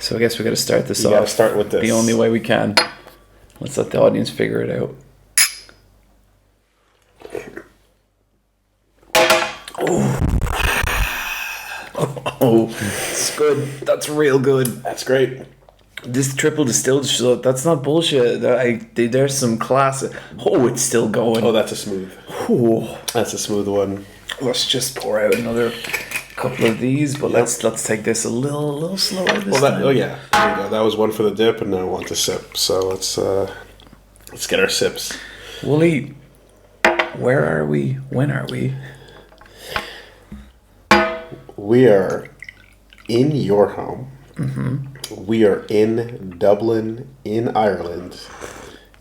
So I guess we got to start this You off. got to start with this. The only way we can. Let's let the audience figure it out. Oh, it's good. That's real good. That's great. This triple distilled, so that's not bullshit. There's some class. Oh, it's still going. Oh, that's a smooth. Ooh. That's a smooth one. Let's just pour out another couple of these, but let's take this a little slower this time. Oh yeah, there you go. That was one for the dip, and now I want to sip. So let's get our sips. Woolie, where are we? When are we? We are in your home. Mm-hmm. We are in Dublin, in Ireland.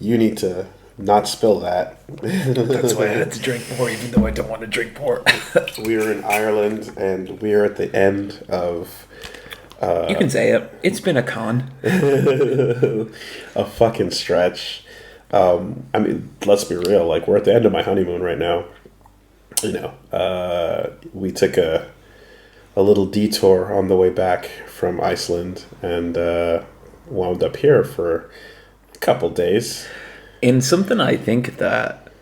You need to not spill that. That's why I had to drink more, even though I don't want to drink more. We are in Ireland, and we are at the end of... you can say it. It's been a con. a fucking stretch. I mean, let's be real. Like, we're at the end of my honeymoon right now. You know, we took a little detour on the way back from Iceland and wound up here for a couple days. In something I think that,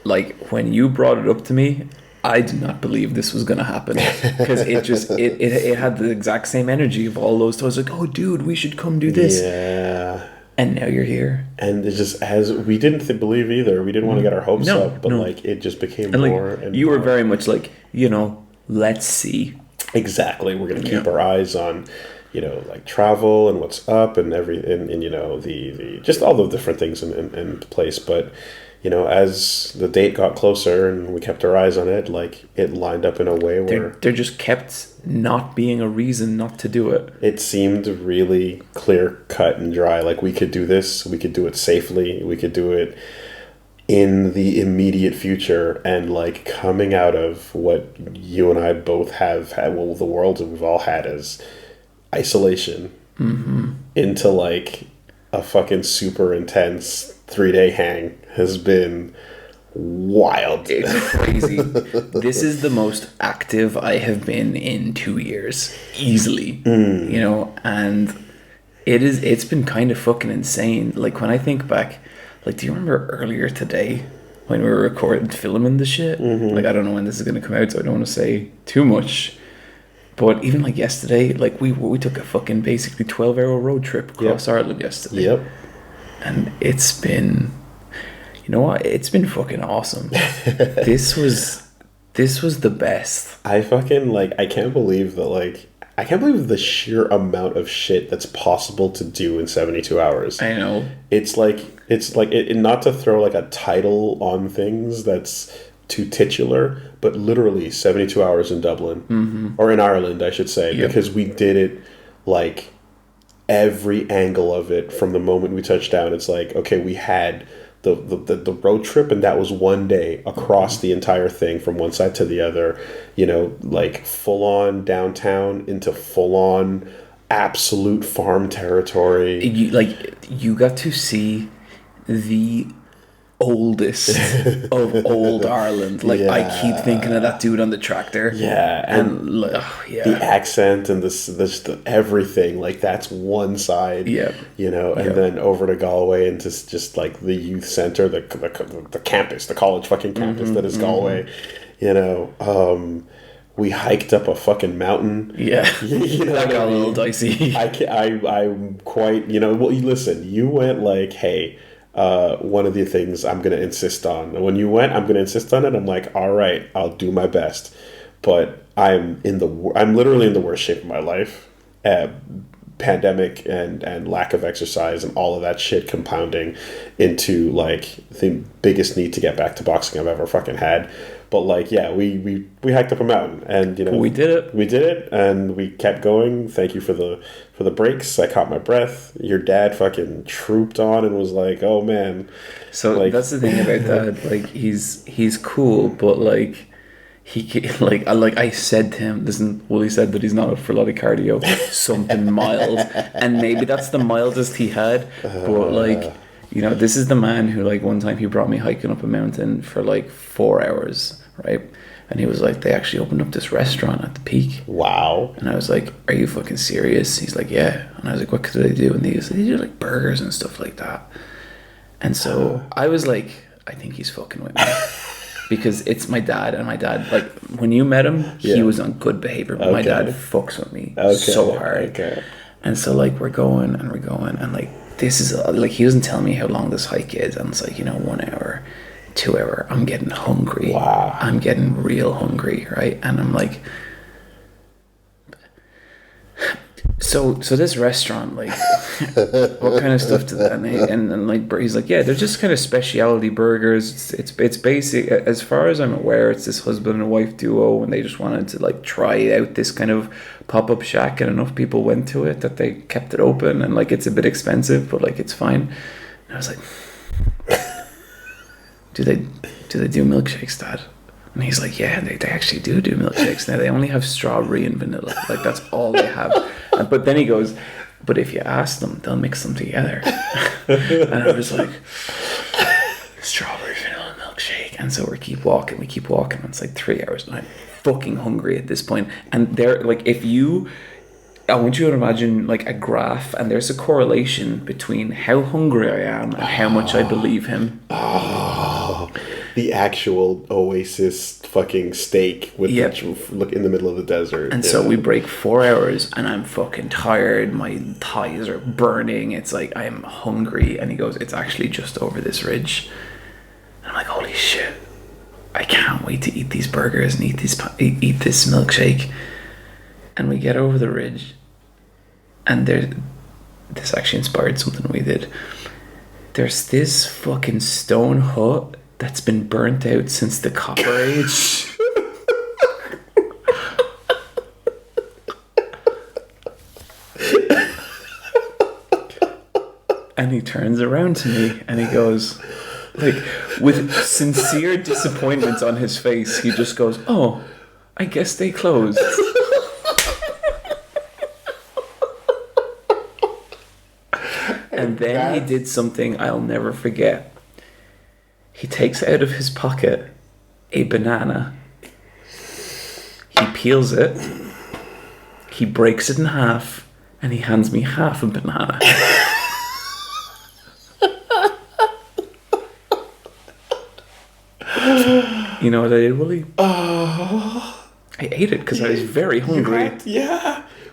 like, when you brought it up to me, I did not believe this was going to happen. Because it had the exact same energy of all those toys. Like, oh, dude, we should come do this. Yeah. And now you're here. And it just, as we didn't believe either. We didn't want to get our hopes up. But, like, it just became and more like, and you more. were very much like, you know, let's see. Exactly. We're going to keep our eyes on, you know, like travel and what's up and and you know, the just all the different things in place. But, you know, as the date got closer and we kept our eyes on it, like it lined up in a way where there just kept not being a reason not to do it. It seemed really clear cut and dry. Like we could do this, we could do it safely, we could do it in the immediate future, and like coming out of what you and I both have had, well, the world that we've all had as isolation into like a fucking super intense 3-day hang has been wild. It's crazy. This is the most active I have been in 2 years, easily. You know, and it's been kind of fucking insane. Like when I think back, like, do you remember earlier today when we were filming the shit? Like, I don't know when this is going to come out, so I don't want to say too much. But even like yesterday, like we took a fucking basically 12-hour road trip across Ireland yesterday. Yep. And it's been, you know what? It's been fucking awesome. This was the best. I fucking like, I can't believe the sheer amount of shit that's possible to do in 72 hours. I know. It's like not to throw like a title on things that's too titular, but literally 72 hours in Dublin or in Ireland, I should say, because we did it like every angle of it from the moment we touched down. It's like, okay, we had the road trip, and that was one day across the entire thing from one side to the other, you know, like full on downtown into full on absolute farm territory. You got to see the oldest of old Ireland. Like, I keep thinking of that dude on the tractor. Yeah, and the accent and this everything, like that's one side. Yeah, you know, and then over to Galway into just like the youth center, the campus, the college fucking campus that is Galway. You know, we hiked up a fucking mountain. Yeah, you know, that got a little dicey. I'm quite, you know. Well, listen, you went like, hey. One of the things I'm going to insist on. And when you went, I'm going to insist on it. I'm like, all right, I'll do my best. But I'm literally in the worst shape of my life. Pandemic and lack of exercise and all of that shit compounding into like the biggest need to get back to boxing I've ever fucking had. But like, yeah, we hiked up a mountain, and you know, we did it. We did it, and we kept going. Thank you for the breaks. I caught my breath. Your dad fucking trooped on and was like, "Oh man." So like, that's the thing about Dad. Like he's cool, but like I said to him, listen, Woolie said that he's not up for a lot of cardio, something mild, and maybe that's the mildest he had. But like, you know, this is the man who, like, one time he brought me hiking up a mountain for like 4 hours, right? And he was like, they actually opened up this restaurant at the peak. Wow. And I was like, are you fucking serious? He's like, yeah. And I was like, what could they do? And they do like burgers and stuff like that. And so I was like, I think he's fucking with me. Because it's my dad, and my dad, like, when you met him, he was on good behavior, but my dad fucks with me so hard. Okay. And so, like, we're going, and like, this is, like, he doesn't tell me how long this hike is, and it's like, you know, 1 hour, 2 hour, I'm getting hungry. Wow. I'm getting real hungry, right? And I'm like, so this restaurant, like, what kind of stuff do that? And like, he's like, yeah, they're just kind of specialty burgers. It's basic, as far as I'm aware. It's this husband and wife duo, and they just wanted to like try out this kind of pop-up shack, and enough people went to it that they kept it open. And like, it's a bit expensive, but like, it's fine. And I was like, do they do milkshakes, Dad? And he's like, yeah, they actually do milkshakes now. They only have strawberry and vanilla. Like, that's all they have. But then he goes, but if you ask them, they'll mix them together. And I was like, strawberry vanilla milkshake. And so we keep walking. And it's like 3 hours. And I'm fucking hungry at this point. And they're like, I want you to imagine like a graph, and there's a correlation between how hungry I am and how much I believe him. Oh, the actual Oasis fucking steak with look in the middle of the desert. And so we break 4 hours, and I'm fucking tired. My thighs are burning. It's like, I'm hungry. And he goes, it's actually just over this ridge. And I'm like, holy shit, I can't wait to eat these burgers and eat this milkshake. And we get over the ridge, and this actually inspired something we did. There's this fucking stone hut that's been burnt out since the Copper Age. And he turns around to me and he goes, like, with sincere disappointment on his face, he just goes, oh, I guess they closed. And then he did something I'll never forget. He takes out of his pocket a banana. He peels it. He breaks it in half, and he hands me half a banana. You know what I did, Woolie? I ate it because I was very hungry.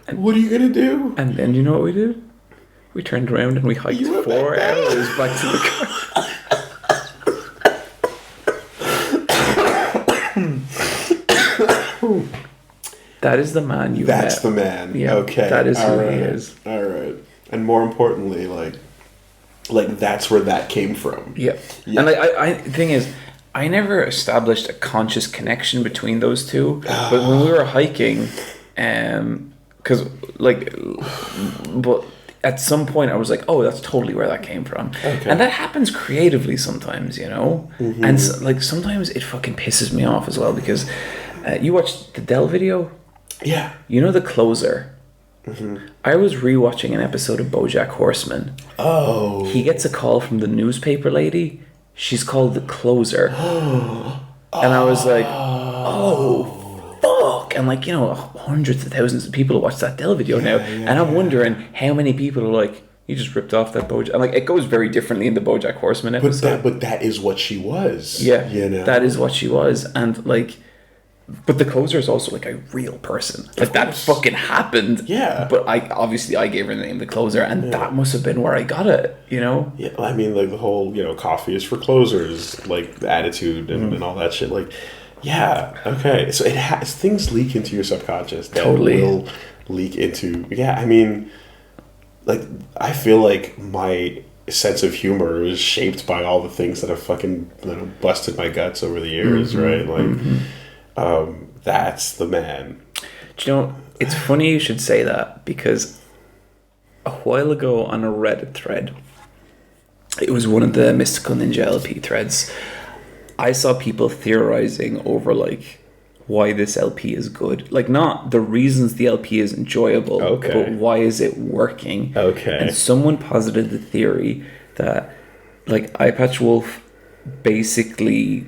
And what are you going to do? And then you know what we did? We turned around and we hiked 4 hours back to the car. That is the man you met. That's the man. Yeah, okay. That is who he is. All right. And more importantly, like that's where that came from. Yeah. And the thing is, I never established a conscious connection between those two. But when we were hiking, because but at some point I was like, oh, that's totally where that came from. Okay. And that happens creatively sometimes, you know? Mm-hmm. And like sometimes it fucking pisses me off as well, because you watched the Dell video? Yeah. You know the closer? Mm-hmm. I was rewatching an episode of BoJack Horseman. Oh. He gets a call from the newspaper lady. She's called the closer. And I was like, oh, fuck. And like, you know, hundreds of thousands of people watch that Dell video now. And I'm wondering how many people are like, you just ripped off that BoJack. And like, it goes very differently in the BoJack Horseman episode. But that is what she was. Yeah. You know? That is what she was. And like, but the closer is also like a real person. Like that fucking happened. Yeah. But I gave her the name the closer, and that must have been where I got it, you know? Yeah, I mean, like the whole, you know, coffee is for closers, like the attitude and all that shit. Like, yeah, okay. So it has, things leak into your subconscious that will leak into, I mean, like, I feel like my sense of humor was shaped by all the things that have fucking busted my guts over the years, right? Like, that's the man. Do you know, it's funny you should say that, because a while ago on a Reddit thread, it was one of the Mystical Ninja LP threads, I saw people theorizing over, like, why this LP is good. Like, not the reasons the LP is enjoyable, but why is it working? And someone posited the theory that, like, Eyepatch Wolf basically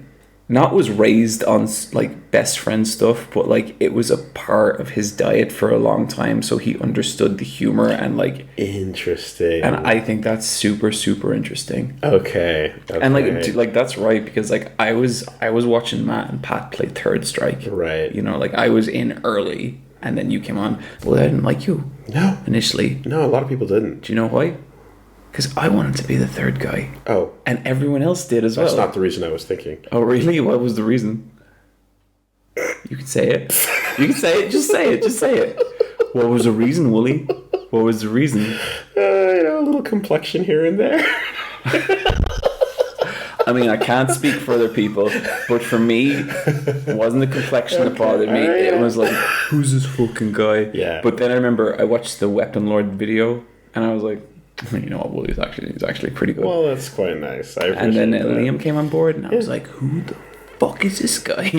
not was raised on, like, best friend stuff, but, like, it was a part of his diet for a long time, so he understood the humor and, like... Interesting. And I think that's super, super interesting. Okay. And, like, that's right, because, like, I was watching Matt and Pat play Third Strike. Right. You know, like, I was in early, and then you came on. Well, I didn't like you. No. Initially. No, a lot of people didn't. Do you know why? Because I wanted to be the third guy. Oh. And everyone else did as well. That's not the reason I was thinking. Oh, really? What was the reason? You can say it. You can say it. Just say it. Just say it. What was the reason, Woolie? What was the reason? A little complexion here and there. I mean, I can't speak for other people, but for me, it wasn't the complexion that bothered me. It was like, who's this fucking guy? Yeah. But then I remember I watched the Weapon Lord video, and I was like, you know what, Woolie's actually pretty good. Well, that's quite nice. I appreciate and then that. Liam came on board, and I was like, who the fuck is this guy? So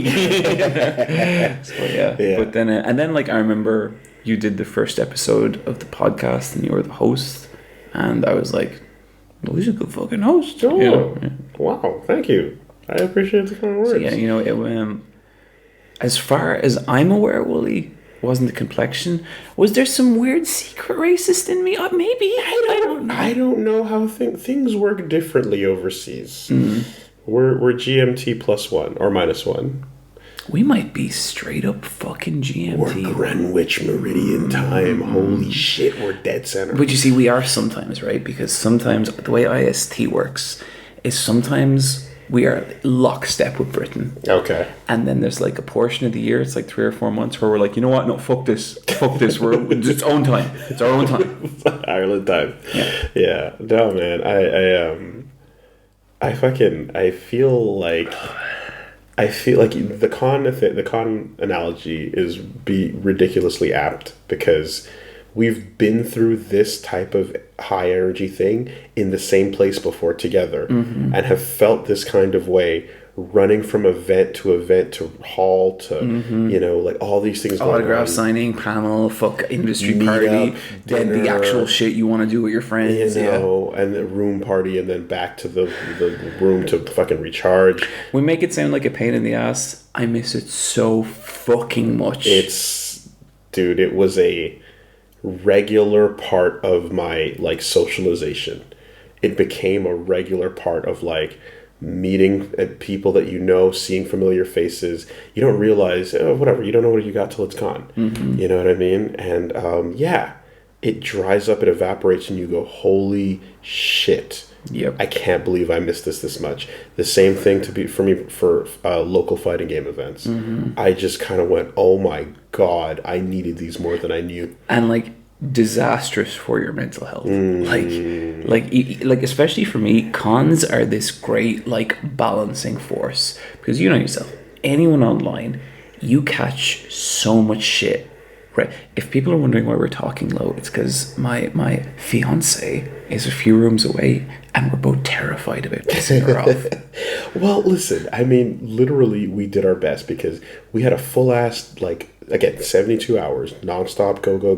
yeah. But then, and then like I remember you did the first episode of the podcast, and you were the host, and I was like, well, he's a good fucking host. Oh, you know? Yeah. Wow, thank you. I appreciate the kind words. So yeah, you know, it as far as I'm aware, Woolie, wasn't the complexion. Was there some weird secret racist in me? Maybe. I don't know. I don't know how things work differently overseas. We're GMT +1 or -1. We might be straight up fucking GMT. We're Greenwich Meridian time. Holy shit, we're dead center. But you see, we are sometimes, right? Because sometimes the way IST works is sometimes we are lockstep with Britain. Okay. And then there's like a portion of the year, it's like 3 or 4 months, where we're like, you know what? No, fuck this. It's its own time. It's our own time. Ireland time. Yeah. Yeah. No, man. I feel like the con analogy is ridiculously apt, because we've been through this type of high energy thing in the same place before together, and have felt this kind of way, running from event to hall to you know, like all these things, autograph signing, panel, fuck industry party, then the actual shit you want to do with your friends, you know, and the room party, and then back to the room to fucking recharge. We make it sound like a pain in the ass. I miss it so fucking much. Dude, it was a regular part of my like socialization. It became a regular part of like meeting people that you know, seeing familiar faces. You don't realize, whatever, you don't know what you got till it's gone. You know what I mean? And it dries up, it evaporates, and you go, holy shit. Yep. I can't believe I missed this much. The same thing for me for local fighting game events. I just kind of went, oh my god, I needed these more than I knew. And like disastrous for your mental health. Like especially for me, cons are this great like balancing force, because you know yourself, anyone online, you catch so much shit. Right. If people are wondering why we're talking low, it's because my fiance is a few rooms away, and we're both terrified about pissing her off. Well, listen, I mean, literally, we did our best, because we had a full ass, like, again, 72 hours, nonstop, go.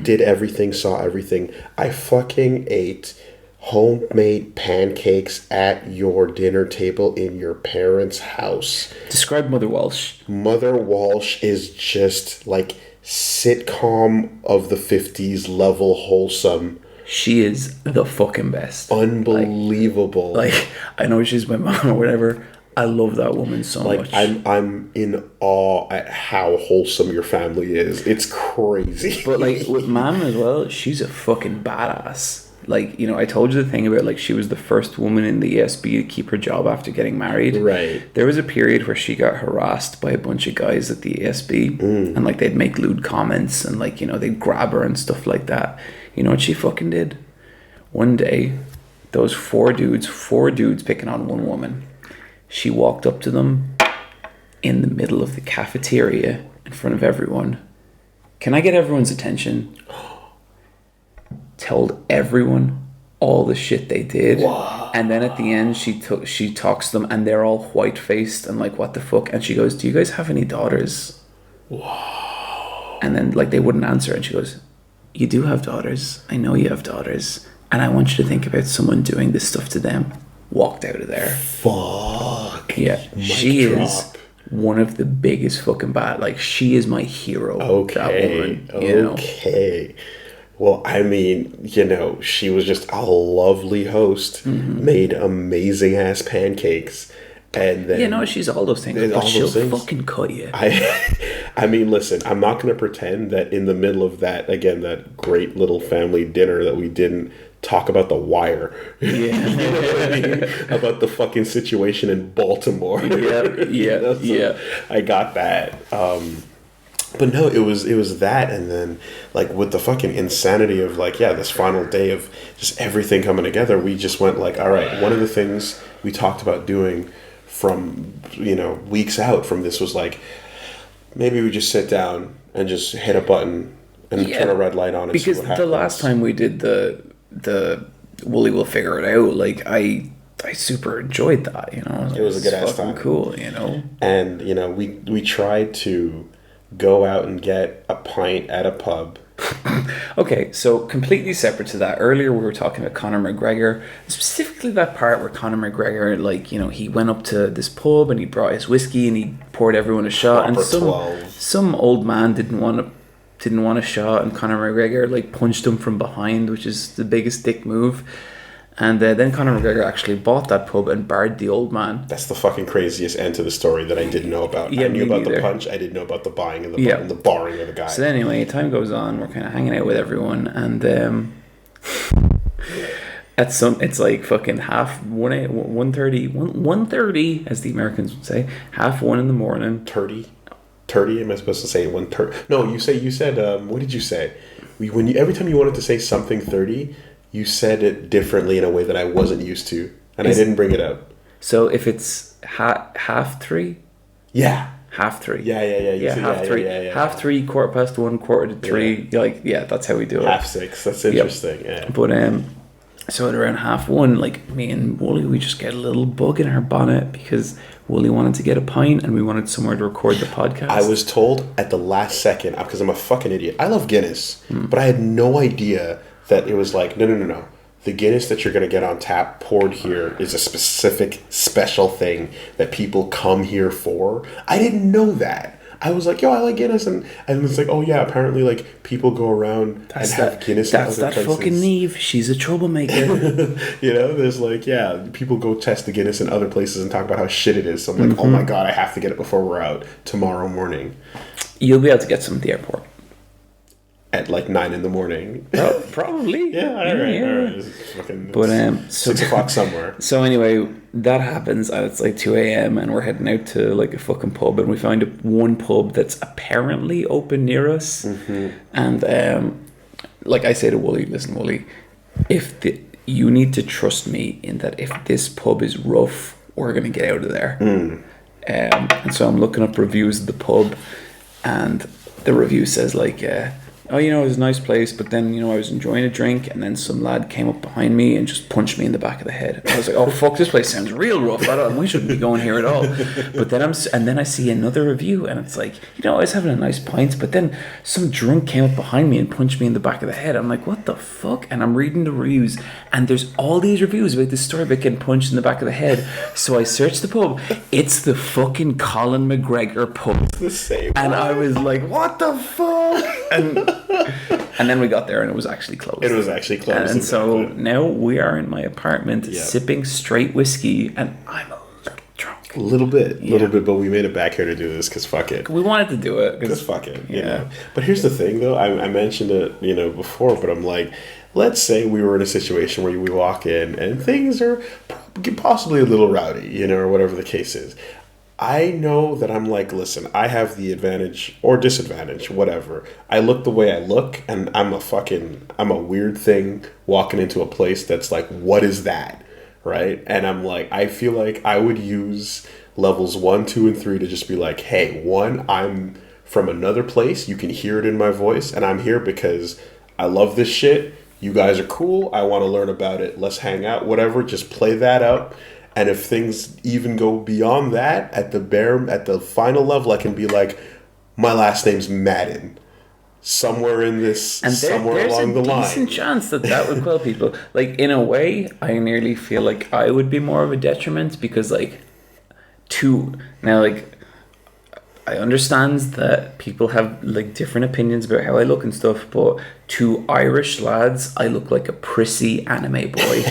Did everything, saw everything. I fucking ate homemade pancakes at your dinner table in your parents' house. Describe Mother Walsh. Mother Walsh is just like sitcom of the 50s level wholesome. She is the fucking best. Unbelievable. Like I know she's my mom or whatever. I love that woman so much. I'm in awe at how wholesome your family is. It's crazy. But like with mom as well, she's a fucking badass. Like, you know, I told you the thing about like she was the first woman in the ESB to keep her job after getting married. Right. There was a period where she got harassed by a bunch of guys at the ESB, and like they'd make lewd comments, and like, you know, they'd grab her and stuff like that. You know what she fucking did? One day, those four dudes picking on one woman. She walked up to them in the middle of the cafeteria in front of everyone. Can I get everyone's attention? Told everyone all the shit they did. Wow. And then at the end she talks to them and they're all white-faced and like, what the fuck? And she goes, do you guys have any daughters? Wow. And then like they wouldn't answer, and she goes, you do have daughters. I know you have daughters. And I want you to think about someone doing this stuff to them. Walked out of there. Fuck. Yeah. She is one of the biggest fucking bad. Like, she is my hero. Okay. That woman, Okay. Well, I mean, you know, she was just a lovely host, made amazing ass pancakes, and then... You know, she's all those things, but she'll fucking cut you. I mean, listen, I'm not going to pretend that in the middle of that, again, that great little family dinner that we didn't talk about The Wire. Yeah. You know what I mean? About the fucking situation in Baltimore. Yeah, You know, so I got that. But no, it was that, and then like with the fucking insanity of like, yeah, this final day of just everything coming together, we just went like, all right, one of the things we talked about doing from, you know, weeks out from this was like, maybe we just sit down and just hit a button and turn a red light on and because see what happens. The last time we did the Woolie will figure it out, like I super enjoyed that, you know. It was a good ass time. Cool, you know. And you know, we tried to go out and get a pint at a pub. Okay, so completely separate to that. Earlier we were talking about Conor McGregor, specifically that part where Conor McGregor, like, you know, he went up to this pub and he brought his whiskey and he poured everyone a shot, and some old man didn't want a shot, and Conor McGregor like punched him from behind, which is the biggest dick move. And then Conor McGregor actually bought that pub and barred the old man. That's the fucking craziest end to the story that I didn't know about. Yeah, I knew about the punch. I didn't know about the buying and the barring of the guy. So anyway, time goes on. We're kind of hanging out with everyone, and it's like fucking 1:30, as the Americans would say, 1:30 in the morning. 30? Am I supposed to say 1:30? No, you said what did you say? Every time you wanted to say something 30. You said it differently in a way that I wasn't used to, and I didn't bring it up. So if it's 3:30? Yeah. 3:30. Yeah. 3:30. 3:30, 1:15, 1:45. Like, yeah, that's how we do it. 6:30. That's interesting. Yep. Yeah. But so at around 1:30, like me and Woolie, we just get a little bug in our bonnet because Woolie wanted to get a pint and we wanted somewhere to record the podcast. I was told at the last second, because I'm a fucking idiot. I love Guinness, but I had no idea that it was like, no. The Guinness that you're going to get on tap poured here is a specific, special thing that people come here for. I didn't know that. I was like, yo, I like Guinness. And it's like, oh yeah, apparently like people go around and have Guinness in other places. That's that fucking Neve. She's a troublemaker. You know, there's like, yeah, people go test the Guinness in other places and talk about how shit it is. So I'm like, oh my God, I have to get it before we're out tomorrow morning. You'll be able to get some at the airport. At like 9 a.m. Oh, probably. Yeah, all right. But 6 o'clock somewhere. So anyway, that happens, and it's like 2 a.m. and we're heading out to like a fucking pub, and we find one pub that's apparently open near us. And like I say to Woolie, listen, Woolie, you need to trust me in that if this pub is rough, we're gonna get out of there. And so I'm looking up reviews of the pub, and the review says like, oh, you know, it was a nice place, but then, you know, I was enjoying a drink, and then some lad came up behind me and just punched me in the back of the head. I was like, oh fuck, this place sounds real rough. We shouldn't be going here at all. But then I see another review, and it's like, you know, I was having a nice pint, but then some drunk came up behind me and punched me in the back of the head. I'm like, what the fuck? And I'm reading the reviews, and there's all these reviews about this story about getting punched in the back of the head. So I searched the pub. It's the fucking Colin McGregor pub. It's the same and one. I was like, what the fuck? And then we got there and it was actually closed. And so now we are in my apartment sipping straight whiskey, and I'm a little drunk. A little bit, but we made it back here to do this because fuck it. We wanted to do it. Because fuck it, you know. But here's the thing though, I mentioned it, you know, before, but I'm like, let's say we were in a situation where we walk in and things are possibly a little rowdy, you know, or whatever the case is. I know that I'm like, listen, I have the advantage or disadvantage, whatever. I look the way I look, and I'm a weird thing walking into a place that's like, what is that? Right? And I'm like, I feel like I would use levels 1, 2, and 3 to just be like, hey, one, I'm from another place. You can hear it in my voice, and I'm here because I love this shit. You guys are cool. I want to learn about it. Let's hang out, whatever. Just play that up. And if things even go beyond that, at the final level, I can be like, my last name's Madden. Somewhere in this, and somewhere along the line. There's a decent chance that would quell people. Like, in a way, I nearly feel like I would be more of a detriment because, like, I understand that people have, like, different opinions about how I look and stuff, but to Irish lads, I look like a prissy anime boy.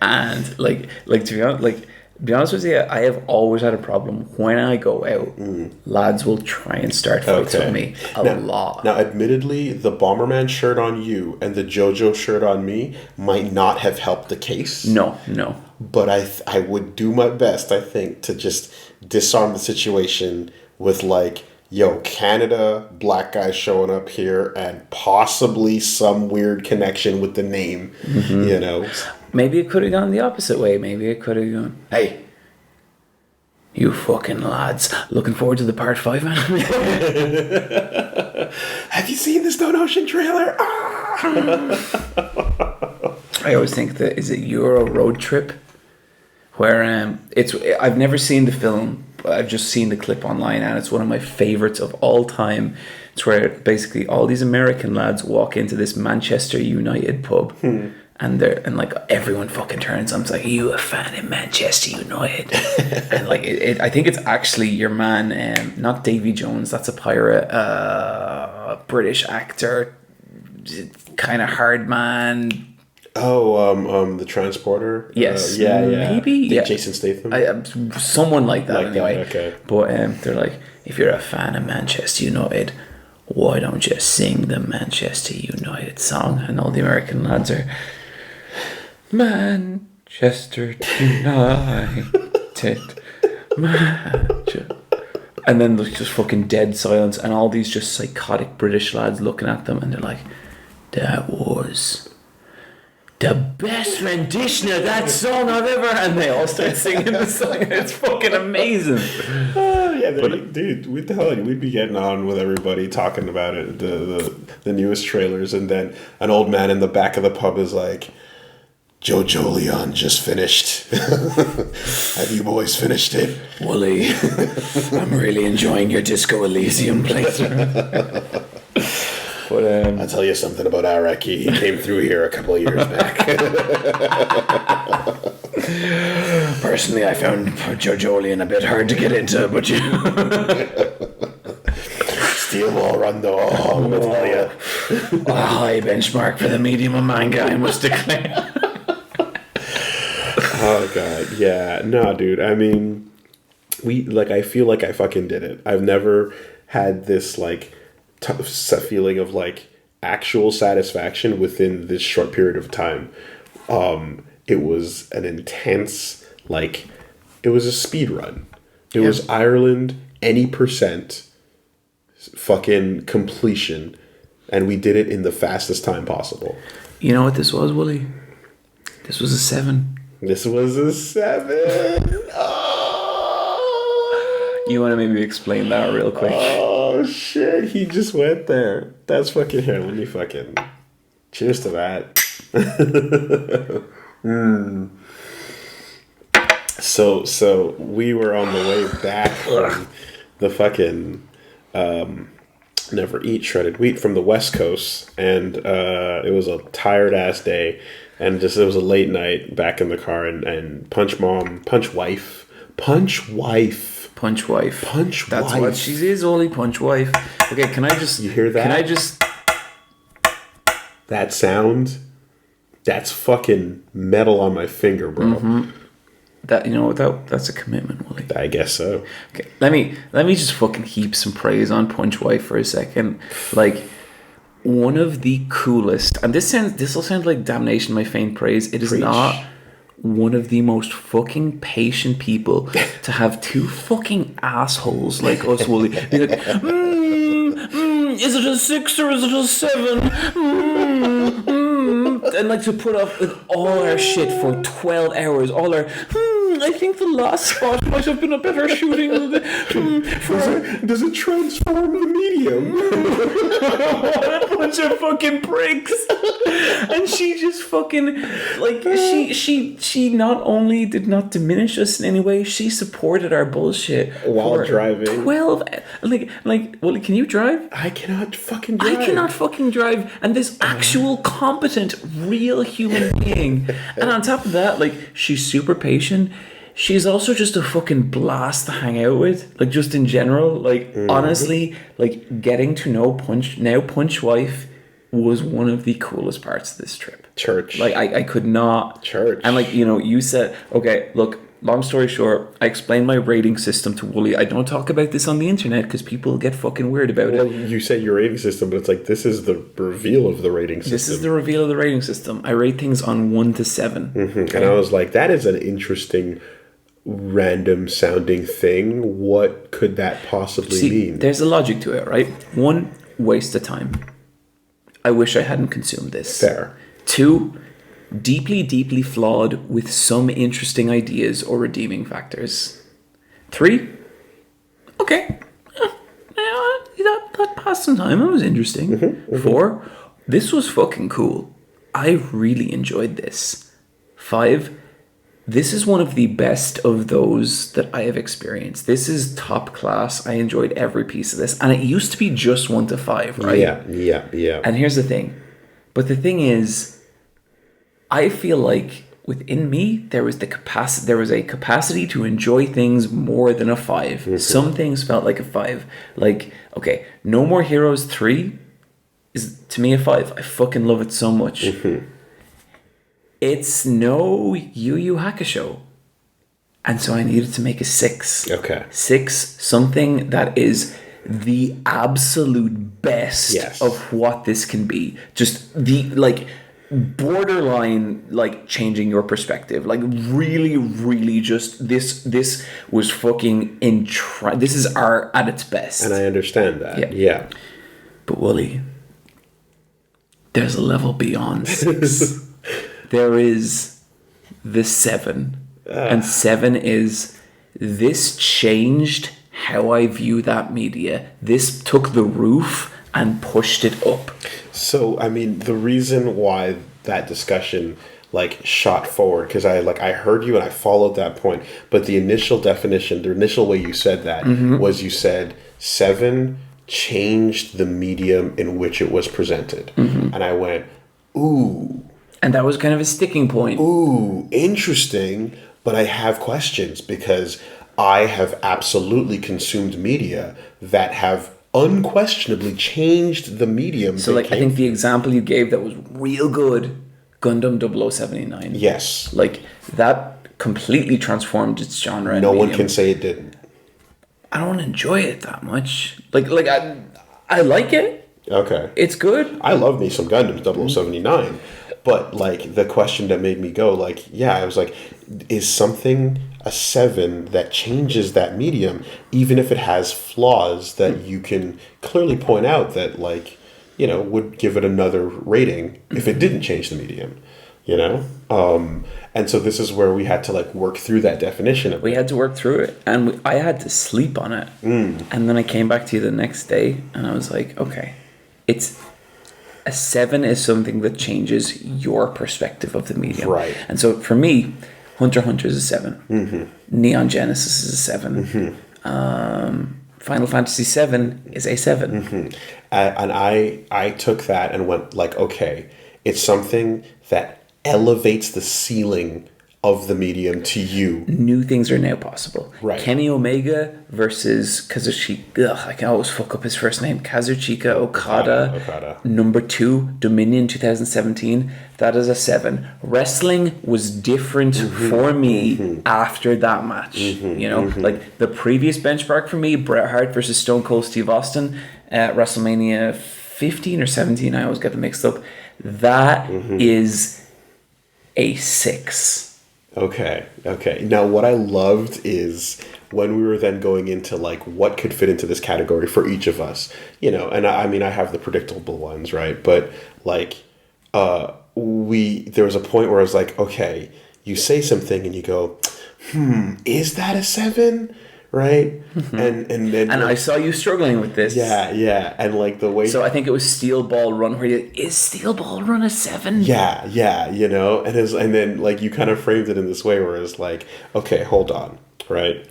And like to be honest with you, I have always had a problem when I go out. Lads will try and start fights with me a lot. Now, admittedly, the Bomberman shirt on you and the JoJo shirt on me might not have helped the case. No. But I would do my best, I think, to just disarm the situation with like, yo, Canada, black guy showing up here, and possibly some weird connection with the name, you know. Maybe it could have gone the opposite way. Maybe it could have gone, hey, you fucking lads, looking forward to the part 5 anime? Have you seen the Stone Ocean trailer? I always think that, is it Euro Road Trip? Where I've never seen the film, but I've just seen the clip online, and it's one of my favorites of all time. It's where basically all these American lads walk into this Manchester United pub. And like everyone fucking turns. I'm like, are you a fan of Manchester United? And like I think it's actually your man, not Davy Jones. That's a pirate, British actor, kind of hard man. Oh, the transporter. Yes, maybe. Jason Statham. Someone like that. Anyway, okay. But they're like, if you're a fan of Manchester United, why don't you sing the Manchester United song? And all the American lads are, Manchester United, Manchester. And then there's just fucking dead silence, and all these just psychotic British lads looking at them, and they're like, that was the best rendition of that song I've ever. And they all start singing the song, and it's fucking amazing. Dude, we'd be getting on with everybody talking about it, the newest trailers, and then an old man in the back of the pub is like, Jojo Leon just finished. Have you boys finished it? Woolie, I'm really enjoying your Disco Elysium playthrough. But I'll tell you something about Araki. He came through here a couple of years back. Personally, I found Jojolian a bit hard to get into, but you Steel Ball Run though, I'm gonna tell you. A high benchmark for the medium of manga, I must declare. Oh god, yeah. No, dude, I mean, I feel like I fucking did it. I've never had this like feeling of like actual satisfaction within this short period of time. It was an intense, like, it was a speed run. It was Ireland, any percent fucking completion, and we did it in the fastest time possible. You know what this was, Woolie? This was a 7. This was a 7. Oh. You want to maybe explain that real quick? Oh shit, he just went there. That's fucking here. Let me fucking cheers to that. So we were on the way back from the fucking Never Eat Shredded Wheat from the West Coast, and it was a tired ass day, and it was a late night back in the car, and Punch Wife. That's what she is, only Punch Wife. Okay, can I just... You hear that? Can I just... That sound? That's fucking metal on my finger, bro. Mm-hmm. That, you know, that's a commitment, Woolie. I guess so. Okay, let me just fucking heap some praise on Punch Wife for a second. Like, one of the coolest... And this will sound like damnation, my faint praise. It is not one of the most fucking patient people to have two fucking assholes like us, Woolie. Be like, is it a 6 or is it a 7? And like to put up with all our shit for 12 hours, all our I think the last spot might have been a better shooting. Does it transform the medium? What a bunch of fucking pricks. And she just fucking like she not only did not diminish us in any way, she supported our bullshit while driving 12 like Woolie, can you drive? I cannot fucking drive. I cannot fucking drive, and this actual competent real human being, and on top of that, like, she's super patient. She's also just a fucking blast to hang out with, like, just in general. Like, honestly, like, getting to know Punch Wife was one of the coolest parts of this trip. Church. Like, I could not. Church. And, like, you know, you said, okay, look, long story short, I explained my rating system to Woolie. I don't talk about this on the internet because people get fucking weird about it. You say your rating system, but it's like, this is the reveal of the rating system. This is the reveal of the rating system. I rate things on 1 to 7. Okay? And I was like, that is an interesting random sounding thing. What could that possibly mean? There's a logic to it, right? 1, waste of time. I wish I hadn't consumed this. Fair. 2, deeply, deeply flawed with some interesting ideas or redeeming factors. 3, okay. That passed some time. That was interesting. 4, this was fucking cool. I really enjoyed this. 5, this is one of the best of those that I have experienced. This is top class. I enjoyed every piece of this. And it used to be just 1 to 5, right? Yeah. And here's the thing. But the thing is, I feel like within me, there was a capacity to enjoy things more than a 5. Some things felt like a 5. Like, okay, No More Heroes 3 is, to me, a 5. I fucking love it so much. It's no Yu Yu Hakusho. And so I needed to make a 6. Okay. 6, something that is the absolute best of what this can be. Just the, like, borderline, like, changing your perspective. Like, really, really just, this was fucking this is art at its best. And I understand that. Yeah. But Woolie, there's a level beyond 6. There is the 7. And 7 is, this changed how I view that media. This took the roof and pushed it up. So, I mean, the reason why that discussion, like, shot forward, because I heard you and I followed that point, but the initial definition, the initial way you said that was, you said 7 changed the medium in which it was presented. And I went, ooh. And that was kind of a sticking point. Ooh, interesting, but I have questions, because I have absolutely consumed media that have unquestionably changed the medium. So, like, I think the example you gave that was real good, Gundam 0079. Yes. Like, that completely transformed its genre. No one can say it didn't. I don't enjoy it that much. Like I like it. Okay. It's good. I love me some Gundam 0079. But, like, the question that made me go, like, yeah, I was like, is something a 7 that changes that medium, even if it has flaws that you can clearly point out that, like, you know, would give it another rating if it didn't change the medium, you know? And so this is where we had to, like, work through that definition. We had to work through it, and I had to sleep on it. And then I came back to you the next day, and I was like, okay, a 7 is something that changes your perspective of the medium. Right. And so for me, Hunter x Hunter is a 7. Neon Genesis is a 7. Final Fantasy 7 is a 7. And I took that and went, like, okay, it's something that elevates the ceiling of the medium to you. New things are now possible. Right. Kenny Omega versus Kazuchika. I can always fuck up his first name. Kazuchika Okada. Number 2, Dominion 2017. That is a 7. Wrestling was different for me after that match. You know, like the previous benchmark for me, Bret Hart versus Stone Cold Steve Austin at WrestleMania 15 or 17. I always get them mixed up. That is a 6. Okay. Now, what I loved is when we were then going into like what could fit into this category for each of us, and I mean, I have the predictable ones, right? But like, there was a point where I was like, okay, you say something and you go, is that a 7? Right? And then And I saw you struggling with this. yeah, and like the way. So I think it was Steel Ball Run where is Steel Ball Run a 7? Yeah, and then like you kind of framed it in this way where it's like, okay, hold on, right?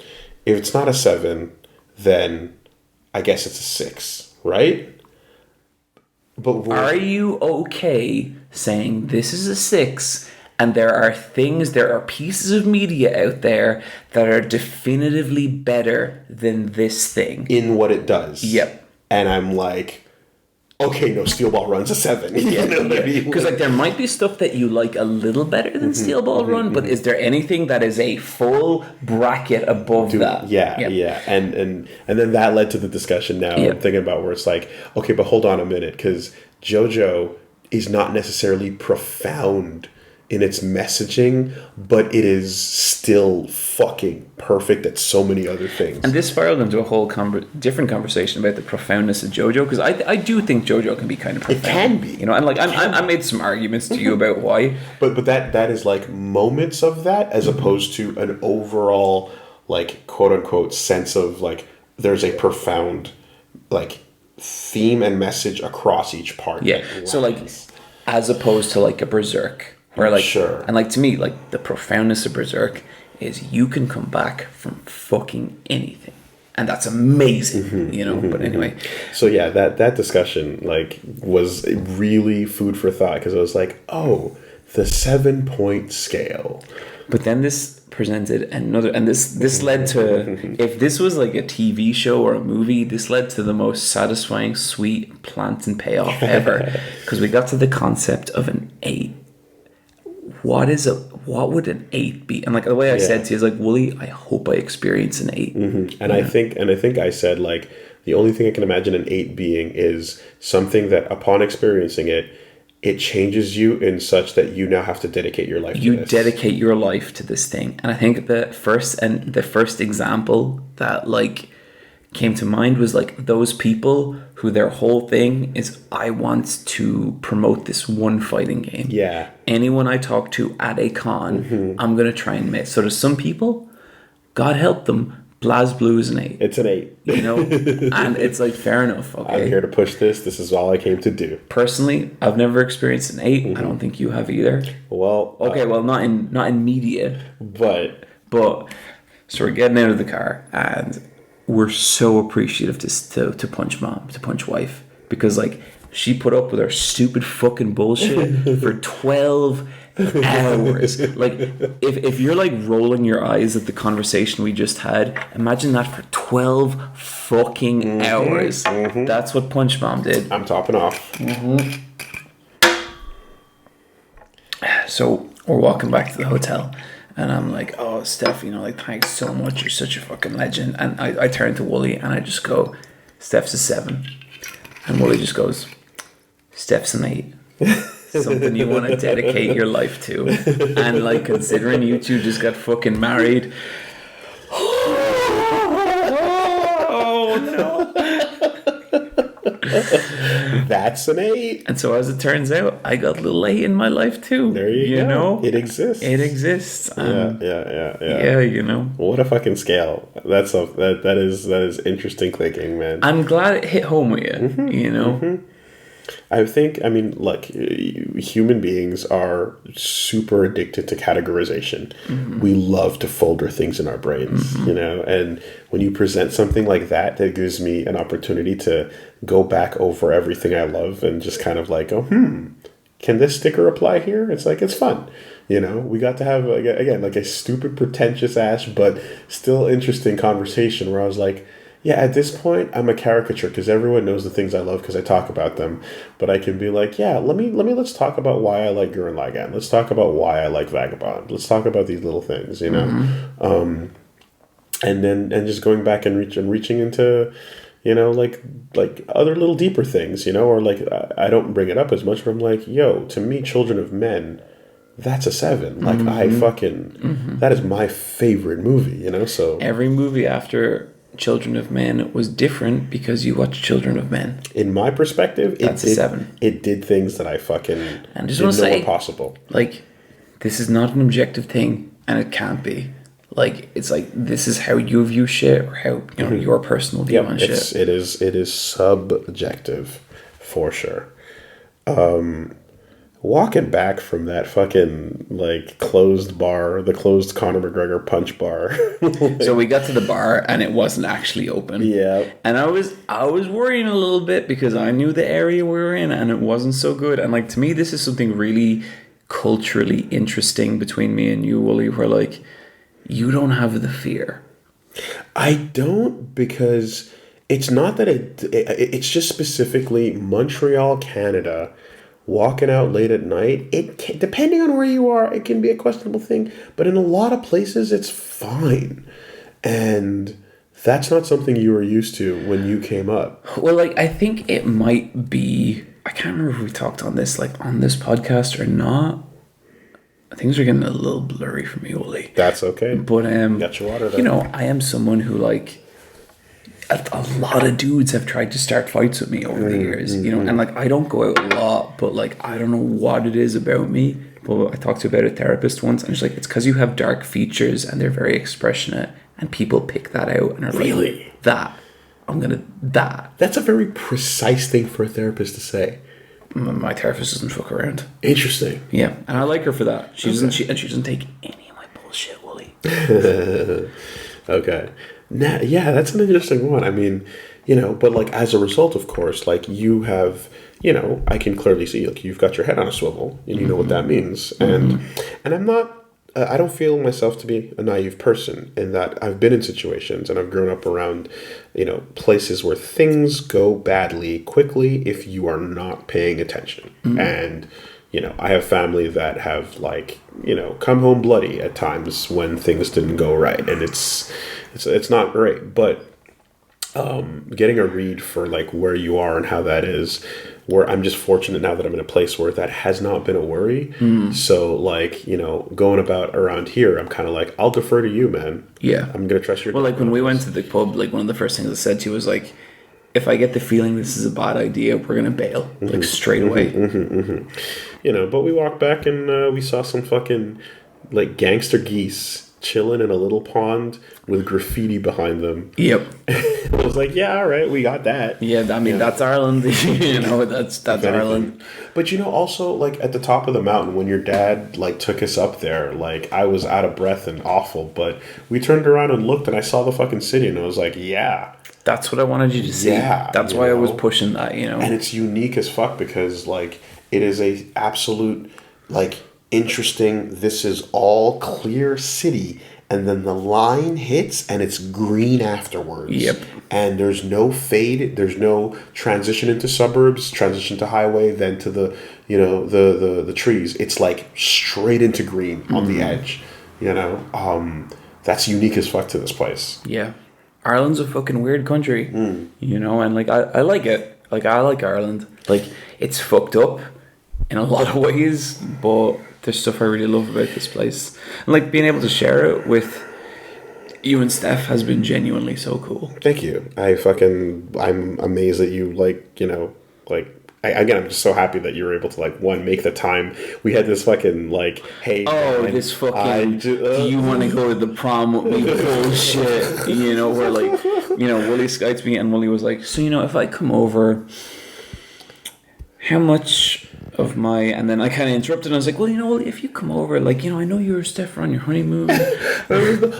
If it's not a 7, then I guess it's a 6, right? But are you okay saying this is a 6 and there are pieces of media out there that are definitively better than this thing in what it does? Yep. And I'm like, okay, no, Steel Ball Run's a 7. You know what I mean? Because like there might be stuff that you like a little better than Steel Ball Run, but is there anything that is a full bracket above that? Yeah. And then that led to the discussion now. I'm thinking about where it's like, okay, but hold on a minute, because JoJo is not necessarily profound in its messaging, but it is still fucking perfect at so many other things. And this spiraled into a whole different conversation about the profoundness of JoJo, because I do think JoJo can be kind of profound. It can be. And like I made some arguments to you about why. But that is like moments of that as opposed to an overall like quote unquote sense of like there's a profound like theme and message across each part. Yeah. So like as opposed to like a Berserk. Where like, sure. And like to me, like the profoundness of Berserk is you can come back from fucking anything, and that's amazing, But anyway, so yeah, that discussion like was really food for thought because I was like, oh, the 7-point scale. But then this presented another, and this led to if this was like a TV show or a movie, this led to the most satisfying, sweet plant and payoff ever because we got to the concept of an 8. What would an 8 be? And like the way I said to you is like, Woolie, I hope I experience an 8. And I think I said like the only thing I can imagine an 8 being is something that upon experiencing it changes you in such that you now have to dedicate your life to this. You dedicate your life to this thing. And I think the first example that like came to mind was like those people who their whole thing is I want to promote this one fighting game. Yeah. Anyone I talk to at a con, I'm going to try and make. So there's some people, God help them, BlazBlue is an 8. It's an 8. And it's like, fair enough. Okay. I'm here to push this. This is all I came to do. Personally, I've never experienced an 8. I don't think you have either. Well. Okay, well, not in media. But. So we're getting out of the car and we're so appreciative to Punch Mom, to Punch Wife, because like she put up with our stupid fucking bullshit for 12 hours. Like if you're like rolling your eyes at the conversation we just had, imagine that for 12 fucking hours. That's what Punch Mom did. I'm topping off. So we're walking back to the hotel. And I'm like, oh, Steph, like, thanks so much. You're such a fucking legend. And I turn to Woolie and I just go, Steph's a 7. And Woolie just goes, Steph's an 8. Something you want to dedicate your life to. And like, considering you two just got fucking married. Oh, no. That's an 8. And so as it turns out, I got a little 8 in my life too. There you go. Know? It exists. It exists. Yeah, What a fucking scale. That is interesting thinking, man. I'm glad it hit home with you, I think, look, human beings are super addicted to categorization. We love to folder things in our brains, and when you present something like that gives me an opportunity to go back over everything I love and just kind of like, can this sticker apply here? It's like, it's fun. We got to have, again, like a stupid, pretentious ass, but still interesting conversation where I was like, yeah, at this point, I'm a caricature because everyone knows the things I love because I talk about them. But I can be like, yeah, let's talk about why I like Gurren Lagann. Let's talk about why I like Vagabond. Let's talk about these little things, and just going back and reaching into, like other little deeper things, or like I don't bring it up as much, but I'm like, yo, to me, Children of Men, that's a 7. Like, I fucking... That is my favorite movie, you know, so... Every movie after Children of Men was different because you watched Children of Men. In my perspective, that's a 7. It did things that I fucking and just didn't know say, were possible. Like, this is not an objective thing, and it can't be. Like, it's like, this is how you view shit, or how, you know, your personal view on shit. It is subjective, for sure. Walking back from that fucking, like, closed bar, the closed Conor McGregor punch bar. So we got to the bar, and it wasn't actually open. Yeah. And I was worrying a little bit, because I knew the area we were in, and it wasn't so good. And, like, to me, this is something really culturally interesting between me and you, Woolie, where, like, you don't have the fear. I don't, because it's not that it's just specifically Montreal, Canada. Walking out late at night, depending on where you are, it can be a questionable thing. But in a lot of places, it's fine. And that's not something you were used to when you came up. Well, like, I think it might be... I can't remember if we talked on this, like, on this podcast or not. Things are getting a little blurry for me, Woolie. That's okay. But, got your water there. You know, I am someone who, like... A lot of dudes have tried to start fights with me over the years, you know, and like, I don't go out a lot, but like, I don't know what it is about me. But I talked to about a therapist once, and she's like, it's because you have dark features and they're very expressionate, and people pick that out and are really? Like, That's a very precise thing for a therapist to say. My therapist doesn't fuck around. Interesting. Yeah, and I like her for that. She doesn't take any of my bullshit, Woolie. Okay. Nah, yeah, that's an interesting one. I mean, you know, but like, as a result, of course, like, you have, you know, I can clearly see, like, you've got your head on a swivel, and you know what that means. And I'm not, I don't feel myself to be a naive person, in that I've been in situations and I've grown up around, you know, places where things go badly quickly if you are not paying attention. And, you know, I have family that have, like, you know, come home bloody at times when things didn't go right, and it's not great. But getting a read for, like, where you are and how that is, where I'm just fortunate now that I'm in a place where that has not been a worry. So, like, you know, going about around here, I'm kind of like, I'll defer to you, man. Yeah, I'm gonna trust your. Well, like, when we went to the pub, like, one of the first things I said to you was like, if I get the feeling this is a bad idea, we're gonna bail, like, straight away. You know, but we walked back and we saw some fucking, like, gangster geese chilling in a little pond with graffiti behind them. Yep. I was like, yeah, all right, we got that. Yeah, I mean, that's Ireland. You know, that's Ireland. But, you know, also, like, at the top of the mountain, when your dad, like, took us up there, like, I was out of breath and awful, but we turned around and looked, and I saw the fucking city, and I was like, yeah. That's what I wanted you to see. Yeah. That's why I was pushing that, you know. And it's unique as fuck, because, like, it is a absolute, like, interesting, this is all clear city, and then the line hits and it's green afterwards. Yep. And there's no fade, there's no transition into suburbs, transition to highway, then to the, you know, the trees. It's like straight into green on the edge, you know. That's unique as fuck to this place. Yeah. Ireland's a fucking weird country, you know, and, like, I like it. Like, I like Ireland. Like, it's fucked up in a lot of ways, but there's stuff I really love about this place. And, like, being able to share it with you and Steph has been genuinely so cool. Thank you. I'm amazed that you, like, you know, like, again, I'm just so happy that you were able to, like, one, make the time. We had this fucking, like, hey, man, this fucking, do you want to go to the prom with me bullshit? You know, where, like, you know, Woolie Skypes me, and Woolie was like, so, you know, if I come over, how much of my... And then I kind of interrupted, and I was like, well, you know, if you come over, like, you know, I know you and Steph are on your honeymoon.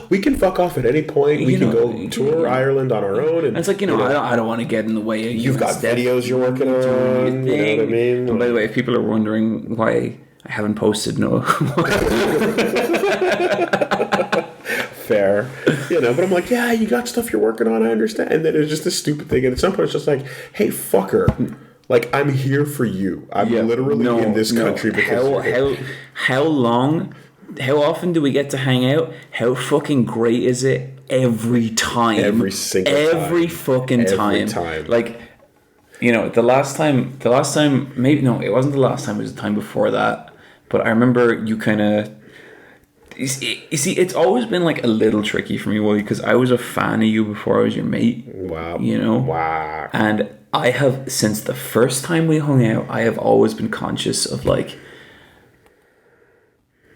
We can fuck off at any point. We can go tour Ireland on our own. And it's like, you know, I don't want to get in the way of you. You've got videos you're working on. You know what I mean? And by the way, if people are wondering why I haven't posted, no. Fair. You know, but I'm like, yeah, you got stuff you're working on, I understand. And then it's just a stupid thing. And at some point, it's just like, hey, fucker. Like, I'm here for you. I'm literally in this country because how often do we get to hang out? How fucking great is it every time? Every single time. Every fucking time. Like, you know, the last time, maybe, no, it wasn't the last time, it was the time before that. But I remember you kind of. You see, it's always been like a little tricky for me, Woolie, because I was a fan of you before I was your mate. Wow. You know? Wow. And I have, since the first time we hung out, I have always been conscious of like,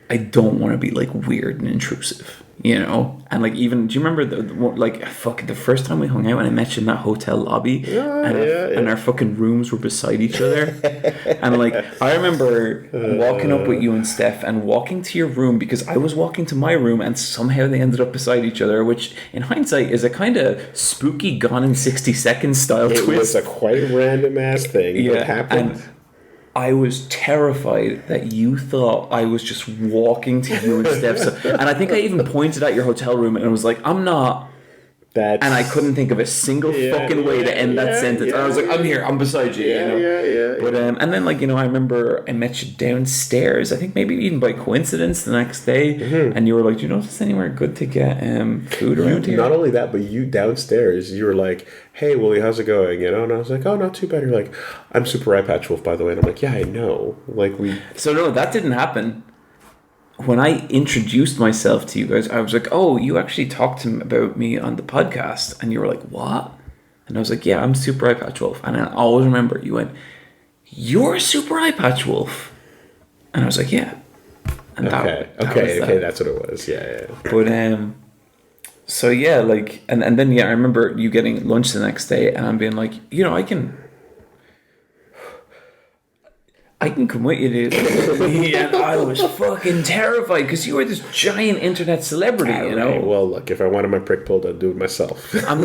I don't want to be like weird and intrusive, you know? And like, even, do you remember the first time we hung out and I met you in that hotel lobby and our fucking rooms were beside each other? And like, I remember walking up with you and Steph and walking to your room because I was walking to my room and somehow they ended up beside each other, which in hindsight is a kind of spooky Gone in 60 Seconds style twist. It was a quite random ass thing that happened. And I was terrified that you thought I was just walking to you and Steph. And I think I even pointed at your hotel room and I was like, I'm not. And I couldn't think of a single fucking way to end that sentence. And I was like, I'm here, I'm beside you. But and then, like, you know, I remember I met you downstairs. I think maybe even by coincidence the next day, and you were like, "Do you know if there's anywhere good to get food around here?" Not only that, but you downstairs, you were like, "Hey, Woolie, how's it going?" You know, and I was like, "Oh, not too bad." You're like, "I'm Super Eyepatch Wolf, by the way," and I'm like, "Yeah, I know." Like So no, that didn't happen. When I introduced myself to you guys, I was like, "Oh, you actually talked about me on the podcast," and you were like, "What?" And I was like, "Yeah, I'm Super Eyepatch Wolf." And I always remember you went, "You're Super Eyepatch Wolf," and I was like, "Yeah." And okay, that's what it was. Yeah. But so yeah, like, and then I remember you getting lunch the next day, and I'm being like, you know, I can come with you, dude. And I was fucking terrified because you were this giant internet celebrity, you know. Right. Well, look, if I wanted my prick pulled, I'd do it myself. I'm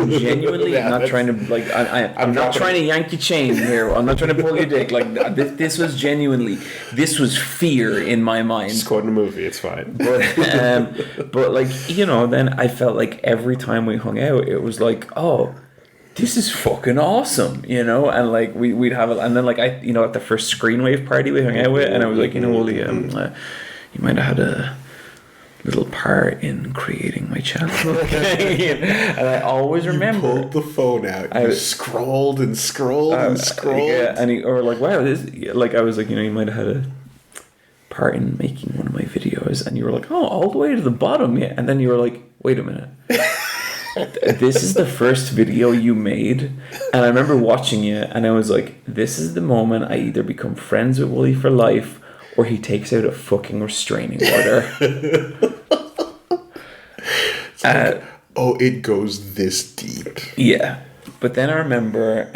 genuinely not trying to like. I'm not trying to yank your chain here. I'm not trying to pull your dick. Like this was genuinely. This was fear in my mind. Just quoting a movie. It's fine. But like, you know, then I felt like every time we hung out, it was like, oh, this is fucking awesome, you know. And like we'd have it, and then like at the first Screenwave party we hung out with, and I was like, you know, Woolie, you might have had a little part in creating my channel. And I always remember you pulled the phone out, you scrolled and scrolled and scrolled, or like, wow, this, like, I was like, you know, you might have had a part in making one of my videos, and you were like, oh, all the way to the bottom, yeah. And then you were like, wait a minute. This is the first video you made, and I remember watching you, and I was like, this is the moment I either become friends with Woolie for life, or he takes out a fucking restraining order. It goes this deep. Yeah, but then I remember,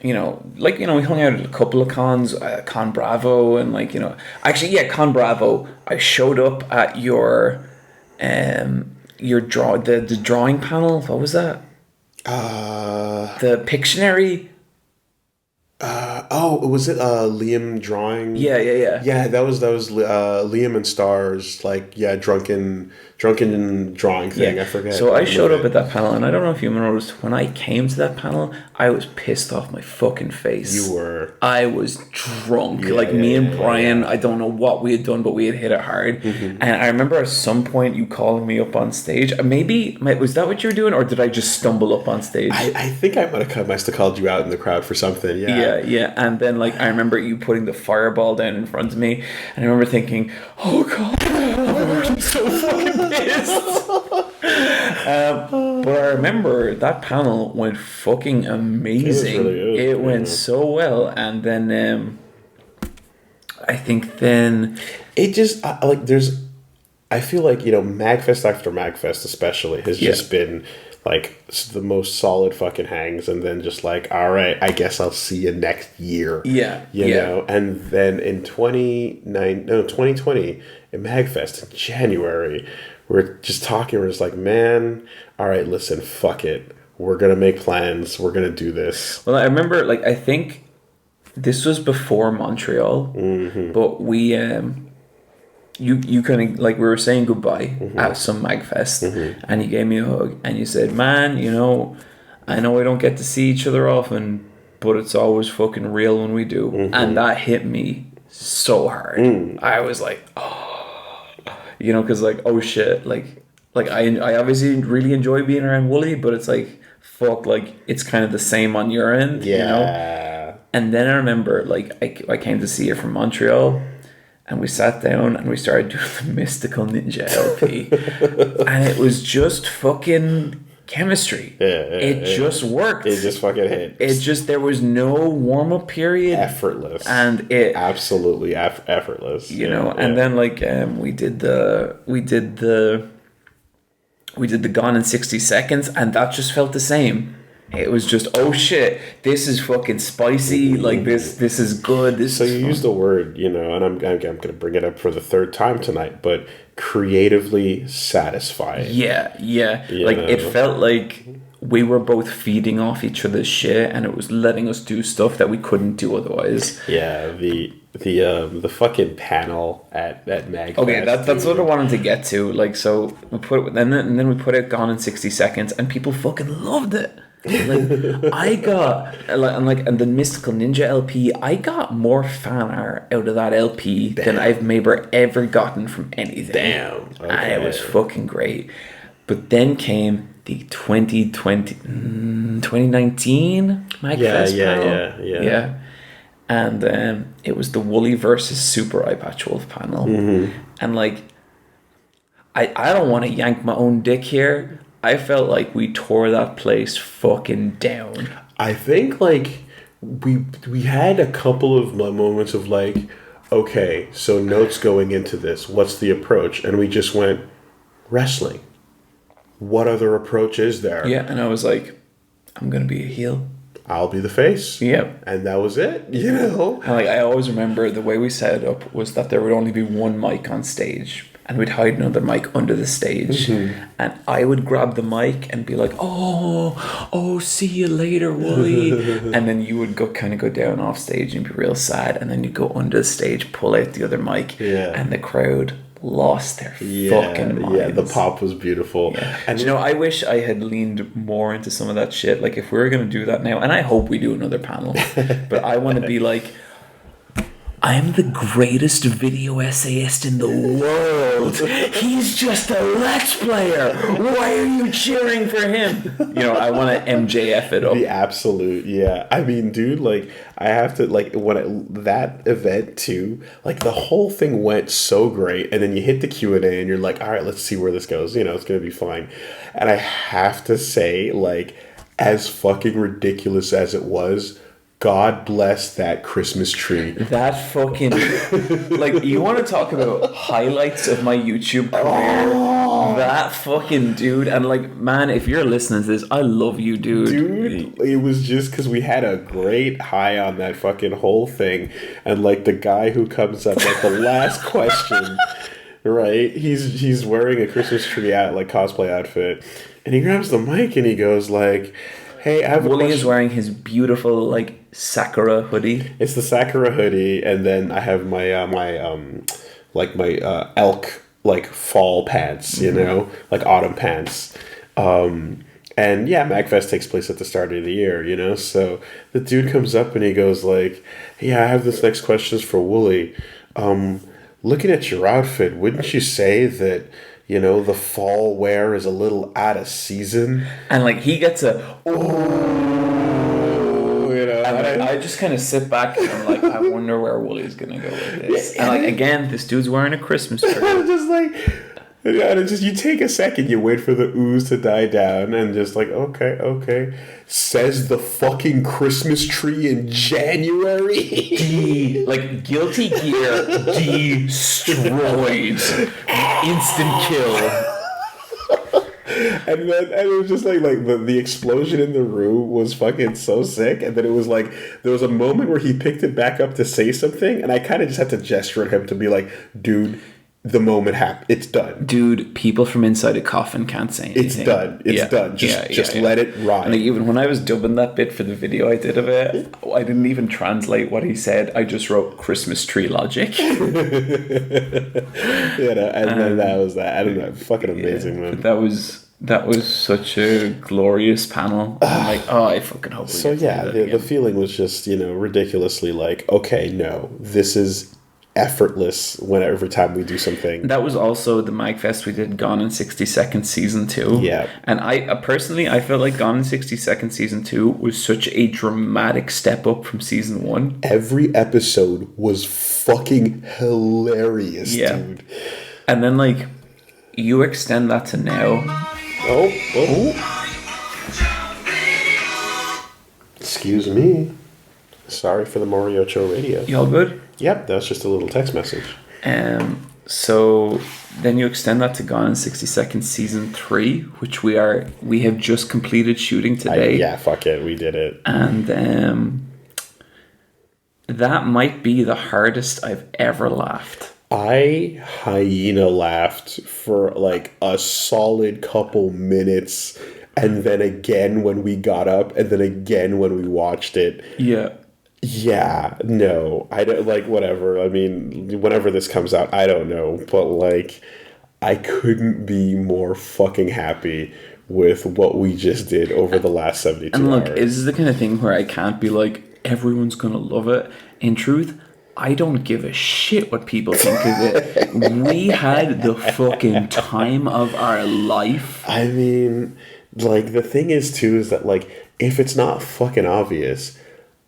we hung out at a couple of cons, Con Bravo, and like, you know, actually, yeah, Con Bravo. I showed up at your the drawing panel. What was that? The Pictionary. Was it Liam drawing? Yeah. Yeah, that was Liam and Stars, like, yeah, drunken drawing thing. Yeah. I forget. So I showed up at that panel, and I don't know if you noticed, when I came to that panel, I was pissed off my fucking face. You were. I was drunk. Me and Brian, I don't know what we had done, but we had hit it hard. Mm-hmm. And I remember at some point you calling me up on stage. Maybe, was that what you were doing, or did I just stumble up on stage? I think I must have called you out in the crowd for something. Yeah. And then, like, I remember you putting the fireball down in front of me, and I remember thinking, oh God, I'm so fucking pissed. But I remember that panel went fucking amazing. It went so well, and then I think then it just I feel like, you know, Magfest after Magfest especially has just been like the most solid fucking hangs, and then just like, all right, I guess I'll see you next year. You know, and then in 2020 in Magfest in January, we're just talking. We're just like, man, all right, listen, fuck it. We're going to make plans. We're going to do this. Well, I remember, like, I think this was before Montreal, but we, you kind of, like, we were saying goodbye at some Magfest, and you gave me a hug, and you said, man, you know, I know we don't get to see each other often, but it's always fucking real when we do. And that hit me so hard. I was like, oh. You know, because, like, oh shit, like I obviously really enjoy being around Woolie, but it's like, fuck, like, it's kind of the same on your end, you know? And then I remember, like, I came to see you from Montreal, and we sat down and we started doing the Mystical Ninja LP, and it was just fucking chemistry. It just worked. It just fucking hit. There was no warm-up period. Effortless. And it absolutely effortless. You know, and then like we did the Gone in 60 Seconds, and that just felt the same. It was just, oh shit, this is fucking spicy. Like this is good. So you used the word, you know, and I'm going to bring it up for the third time tonight, but creatively satisfying. Yeah. Like it felt like we were both feeding off each other's shit, and it was letting us do stuff that we couldn't do otherwise. Yeah, the fucking panel at MagFest. Okay, that's what I wanted to get to. Like, so we put it, and then we put it Gone in 60 Seconds, and people fucking loved it. Like I got and the Mystical Ninja LP, I got more fan art out of that LP than I've maybe ever gotten from anything. Damn. Okay. And it was fucking great. But then came the 2019 MagFest panel. Yeah. And it was the WoolieVersus Super Eyepatch Wolf panel. And like I don't want to yank my own dick here. I felt like we tore that place fucking down. I think like we had a couple of moments of like, okay, so notes going into this, what's the approach? And we just went, wrestling. What other approach is there? Yeah, and I was like, I'm gonna be a heel. I'll be the face. Yep. And that was it, you know? And like I always remember the way we set it up was that there would only be one mic on stage. And we'd hide another mic under the stage. And I would grab the mic and be like, oh, see you later, Woolie. And then you would go down off stage and be real sad. And then you'd go under the stage, pull out the other mic. Yeah. And the crowd lost their fucking minds. Yeah, the pop was beautiful. Yeah. And you know, I wish I had leaned more into some of that shit. Like if we were going to do that now, and I hope we do another panel, but I want to be like, I'm the greatest video essayist in the world. He's just a Let's Player. Why are you cheering for him? You know, I want to MJF it up. The absolute, yeah. I mean, dude, like, I have to, like, that event, too, like, the whole thing went so great, and then you hit the Q&A, and you're like, all right, let's see where this goes. You know, it's going to be fine. And I have to say, like, as fucking ridiculous as it was, God bless that Christmas tree. That fucking... like, you want to talk about highlights of my YouTube career? That fucking dude. And, like, man, if you're listening to this, I love you, dude. Dude, it was just because we had a great high on that fucking whole thing. And, like, the guy who comes up, like, the last question, right? He's wearing a Christmas tree cosplay outfit. And he grabs the mic and he goes, like... Hey, I have a question. Woolie is wearing his beautiful, like, Sakura hoodie. It's the Sakura hoodie, and then I have my elk, like, fall pants, you know? Like, autumn pants. And, yeah, MagFest takes place at the start of the year, you know? So the dude comes up and he goes, like, yeah, I have this next question for Woolie. Looking at your outfit, wouldn't you say that... You know, the fall wear is a little out of season. And, like, he gets you know. And I just kind of sit back and I'm like, I wonder where Woolie's going to go with this. And, like, again, this dude's wearing a Christmas tree. Just like... And just you take a second, you wait for the ooze to die down, and just like, okay. Says the fucking Christmas tree in January. Like Guilty Gear destroyed. Instant kill. And it was just like the explosion in the room was fucking so sick, and then it was like there was a moment where he picked it back up to say something, and I kind of just had to gesture at him to be like, dude. The moment happened. It's done. Dude, people from inside a coffin can't say anything. It's done. It's done. Just let it ride. And like, even when I was dubbing that bit for the video I did of it, I didn't even translate what he said. I just wrote Christmas tree logic. And then that was that. I don't know. Fucking amazing, man. That was such a glorious panel. I'm like, I fucking hope. So yeah, the feeling was just ridiculously like, okay, no, this is effortless every time we do something. That was also the MagFest we did, Gone in 60 Seconds Season 2. Yeah. And I personally, I felt like Gone in 60 Seconds Season 2 was such a dramatic step up from Season 1. Every episode was fucking hilarious, dude. And then, like, you extend that to now. Oh. Excuse me. Sorry for the Moriocho radio. You all good? Yep, that was just a little text message. So then you extend that to Gone in 60 Seconds Season 3, which we have just completed shooting today. Fuck it, we did it. And that might be the hardest I've ever laughed. I hyena laughed for like a solid couple minutes, and then again when we got up, and then again when we watched it. Yeah, no, I don't, like, whatever. I mean, whenever this comes out, I don't know, but like, I couldn't be more fucking happy with what we just did over the last 72 hours. And look, this is the kind of thing where I can't be like, everyone's gonna love it. In truth, I don't give a shit what people think of it. We had the fucking time of our life. I mean, like, the thing is too is that, like, if it's not fucking obvious,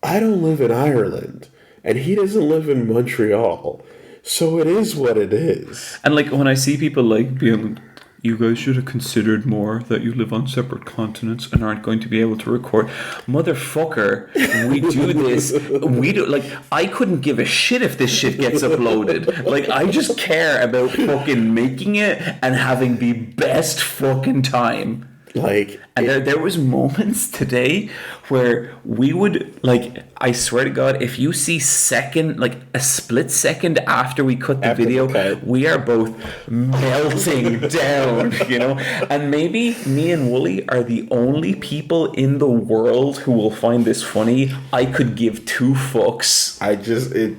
I don't live in Ireland, and he doesn't live in Montreal, so it is what it is. And like, when I see people like being, you guys should have considered more that you live on separate continents and aren't going to be able to record. Motherfucker, we do this. We do, like, I couldn't give a shit if this shit gets uploaded. Like, I just care about fucking making it and having the best fucking time. Like, and there was moments today where we would, like, I swear to God, if you see a split second after we cut the video, we are both melting down, you know? And maybe me and Woolie are the only people in the world who will find this funny. I could give two fucks.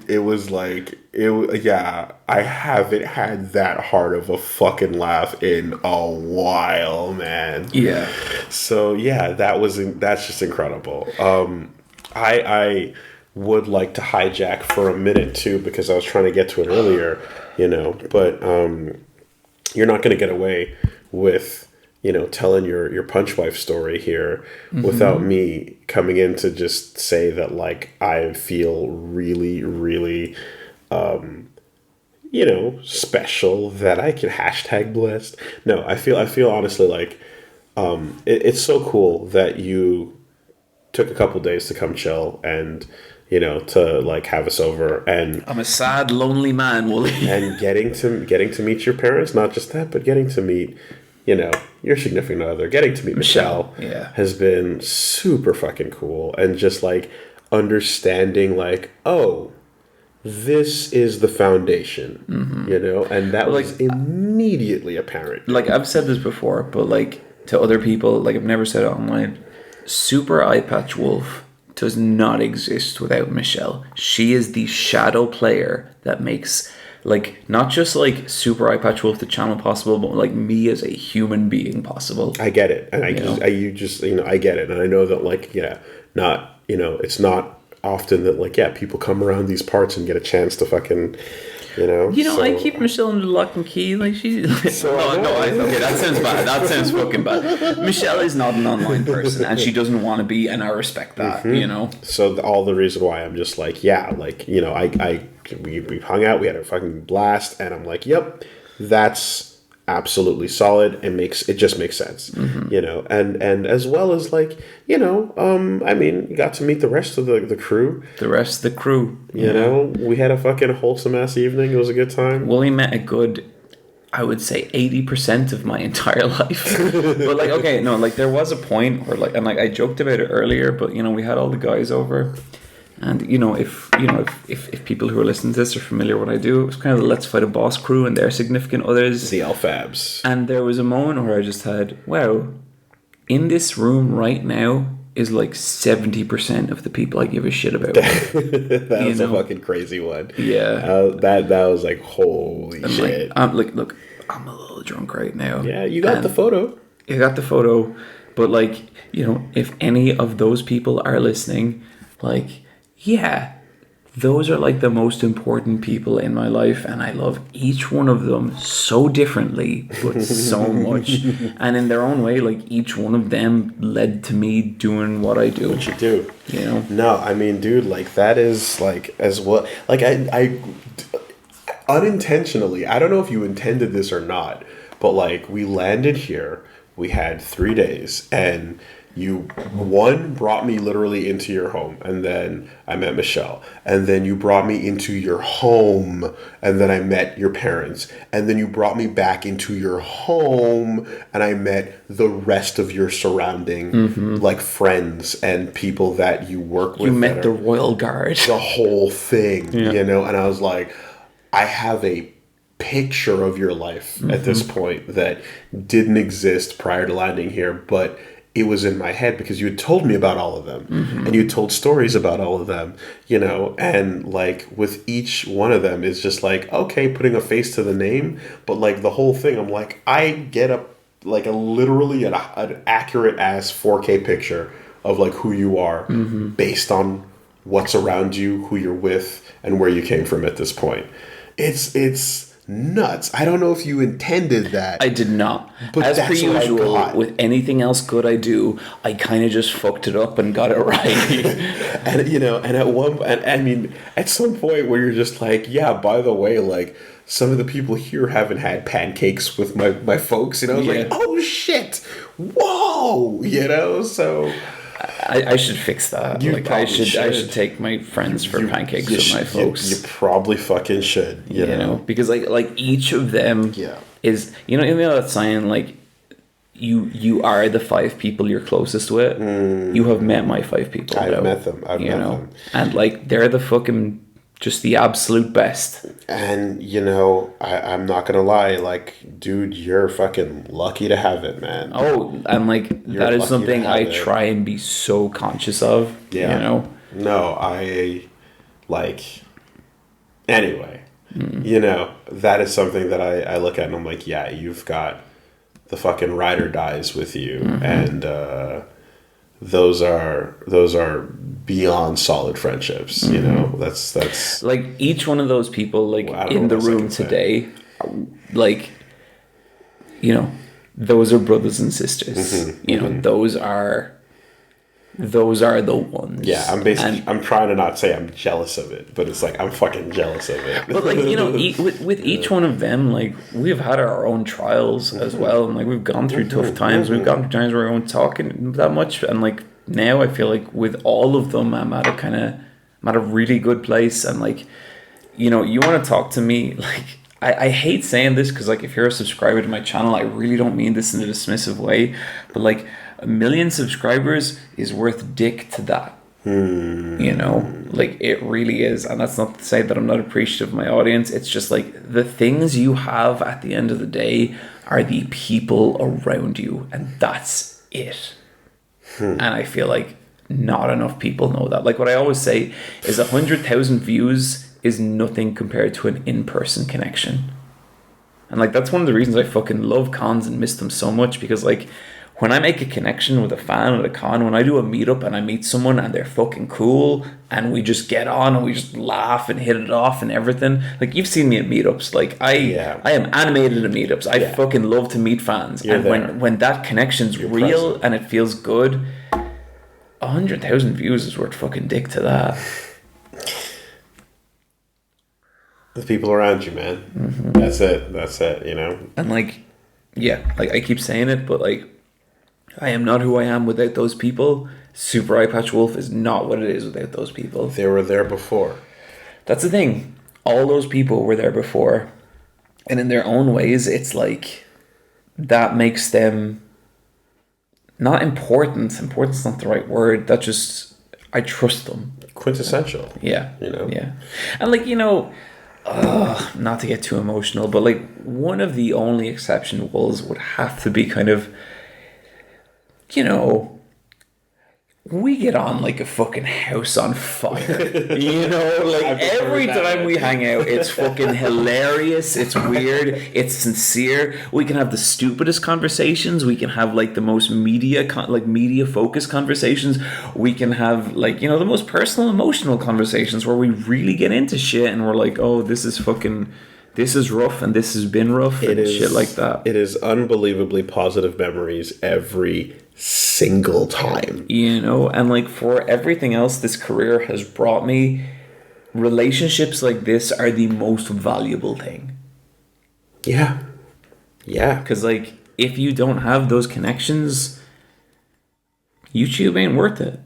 It was like, I haven't had that hard of a fucking laugh in a while, man. Yeah. So yeah, that's just incredible. I would like to hijack for a minute too, because I was trying to get to it earlier, you know, but you're not going to get away with, you know, telling your punch wife story here without me coming in to just say that, like, I feel really, really, you know, special that I can hashtag blessed. No, I feel honestly like it's so cool that you took a couple days to come chill and, you know, to like have us over. And I'm a sad, lonely man, Woolie. And getting to meet your parents, not just that, but getting to meet, you know, your significant other, getting to meet Michelle has been super fucking cool. And just like understanding, like, oh, this is the foundation, you know, and that was immediately apparent. Like, I've said this before, but like, to other people, like, I've never said it online, Super Eyepatch Wolf does not exist without Michelle. She is the shadow player that makes, like, not just like Super Eyepatch Wolf the channel possible, but like me as a human being possible. I get it, and I get it, and I know that, like, not, you know, it's not often that, like, people come around these parts and get a chance to fucking, you know. So, I keep Michelle under lock and key. Like, she's. Okay, that sounds bad. That sounds fucking bad. Michelle is not an online person, and she doesn't want to be, and I respect that. You know. So all the reason why I'm just like, like, you know, we hung out, we had a fucking blast, and I'm like, yep, that's absolutely solid. It just makes sense, you know, and as well as, like, you know, I mean, you got to meet the rest of the crew. You know, we had a fucking wholesome ass evening. It was a good time. Willie met a good, I would say, 80% of my entire life. But like, okay, no, like, there was a point where, like, and like I joked about it earlier, but, you know, we had all the guys over. And, you know, if people who are listening to this are familiar with what I do, it was kind of the Let's Fight a Boss crew and their significant others. The Alfabs. And there was a moment where I just had, wow, in this room right now is like 70% of the people I give a shit about. That was a fucking crazy one. Yeah. That was like, holy shit. Like, look, I'm a little drunk right now. Yeah, you got the photo. You got the photo. But, like, you know, if any of those people are listening, like, yeah, those are like the most important people in my life, and I love each one of them so differently, but so much. And in their own way, like each one of them led to me doing what I do. What you do. You know? No, I mean, dude, like that is like as well. Like I unintentionally, I don't know if you intended this or not, but like we landed here, we had 3 days, and you brought me literally into your home, and then I met Michelle, and then you brought me into your home, and then I met your parents, and then you brought me back into your home, and I met the rest of your surrounding like friends and people that you work with. You met the Royal Guard. The whole thing, you know, and I was like, I have a picture of your life at this point that didn't exist prior to landing here, but it was in my head because you had told me about all of them and you told stories about all of them, you know, and like with each one of them is just like, okay, putting a face to the name, but like the whole thing, I'm like, I get literally an accurate ass 4K picture of like who you are based on what's around you, who you're with, and where you came from at this point. It's nuts. I don't know if you intended that. I did not. But as per that's what I usual, got. with anything else good I do, I kind of just fucked it up and got it right. And you know, and I mean, at some point where you're just like, yeah, by the way, like some of the people here haven't had pancakes with my folks, you know, I was like, oh shit, whoa, you know, so. I should fix that. Like I should take my friends for pancakes with my folks. You probably fucking should. You know, because like each of them is, you know that saying, like you are the 5 people you're closest with. You have met my 5 people. I've met them. I've met them, and like they're the fucking just the absolute best. And you know, I'm not gonna lie, like, dude, you're fucking lucky to have it, man. Oh, and like that is something I try and be so conscious of. Yeah. You know? No, I like anyway. You know, that is something that I look at and I'm like, yeah, you've got the fucking ride or dies with you, and those are beyond solid friendships. You know, that's like each one of those people, like in the room today, like, you know, those are brothers and sisters. You know, those are the ones. Yeah, I'm trying to not say I'm jealous of it, but it's like I'm fucking jealous of it. But like, you know, with each one of them, like we've had our own trials as well, and like we've gone through tough times. We've gone through times where we weren't talking that much, and like now I feel like with all of them, I'm at a really good place, and like, you know, you want to talk to me, like I hate saying this because like if you're a subscriber to my channel, I really don't mean this in a dismissive way, but like 1 million subscribers is worth dick to that. You know, like it really is. And that's not to say that I'm not appreciative of my audience. It's just like the things you have at the end of the day are the people around you, and that's it. And I feel like not enough people know that. Like what I always say is 100,000 views is nothing compared to an in-person connection. And like that's one of the reasons I fucking love cons and miss them so much, because like when I make a connection with a fan at a con, when I do a meetup and I meet someone and they're fucking cool and we just get on and we just laugh and hit it off and everything. Like you've seen me at meetups. Like I am animated at meetups. I fucking love to meet fans. You're and when that connection's real present and it feels good, 100,000 views is worth fucking dick to that. The people around you, man. That's it, you know? And like, yeah, like I keep saying it, but like I am not who I am without those people. Super Eyepatch Wolf is not what it is without those people. They were there before. That's the thing. All those people were there before. And in their own ways, it's like that makes them not important. Important's not the right word. That just, I trust them. Quintessential. Yeah. You know? Yeah. And like, you know, not to get too emotional, but like one of the only exception walls would have to be kind of, you know, we get on like a fucking house on fire. You know, like every time we hang out, it's fucking hilarious. It's weird. It's sincere. We can have the stupidest conversations. We can have like the most media focused conversations. We can have like, you know, the most personal, emotional conversations where we really get into shit and we're like, oh, this is rough and this has been rough and shit like that. It is unbelievably positive memories every single time. You know, and like for everything else this career has brought me, relationships like this are the most valuable thing. Yeah. Yeah. Because like if you don't have those connections, YouTube ain't worth it.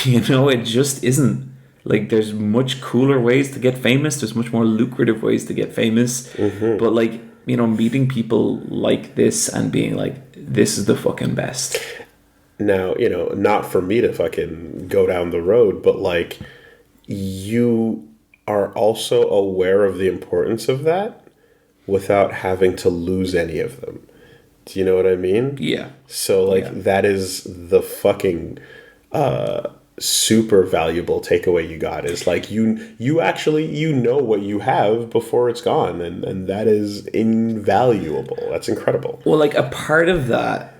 You know, it just isn't. Like, there's much cooler ways to get famous. There's much more lucrative ways to get famous. Mm-hmm. But, like, you know, meeting people like this and being like, this is the fucking best. Now, you know, not for me to fucking go down the road, but, like, you are also aware of the importance of that without having to lose any of them. Do you know what I mean? Yeah. So, like, that is the fucking... super valuable takeaway you got is like you actually know what you have before it's gone, and that is invaluable. That's incredible. Well, like a part of that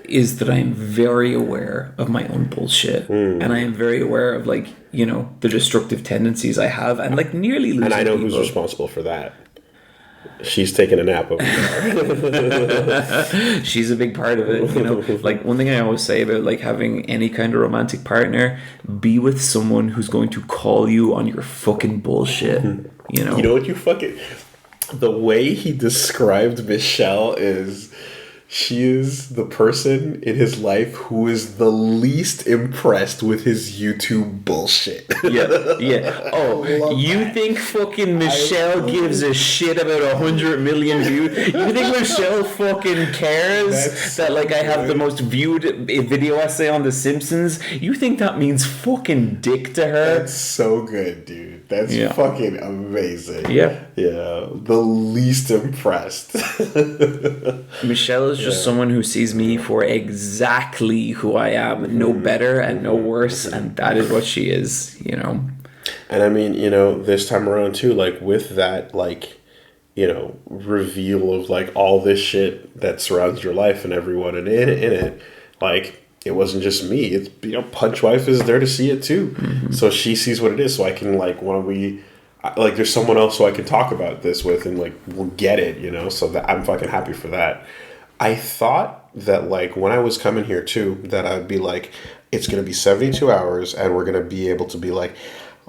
is that I am very aware of my own bullshit, and I am very aware of like, you know, the destructive tendencies I have, and like nearly losing and I know people. Who's responsible for that. She's taking a nap over there. She's a big part of it, you know. Like one thing I always say about like having any kind of romantic partner, be with someone who's going to call you on your fucking bullshit. You know. You know what you fucking... The way he described Michelle is... She is the person in his life who is the least impressed with his YouTube bullshit. Yeah. Oh, you think fucking Michelle gives a shit about 100 million views? You think Michelle fucking cares that like I have the most viewed video essay on The Simpsons? You think that means fucking dick to her? That's so good, dude. That's fucking amazing. Yeah. Yeah. The least impressed. Michelle is just someone who sees me for exactly who I am, no better and no worse, and that is what she is, you know. And I mean, you know, this time around too, like with that, like, you know, reveal of like all this shit that surrounds your life and everyone in it, like it wasn't just me. It's, you know, Punch Wife is there to see it too, so she sees what it is. So I can like there's someone else who I can talk about this with, and like we'll get it, you know. So that I'm fucking happy for that. I thought that, like, when I was coming here, too, that I'd be like, it's going to be 72 hours, and we're going to be able to be like,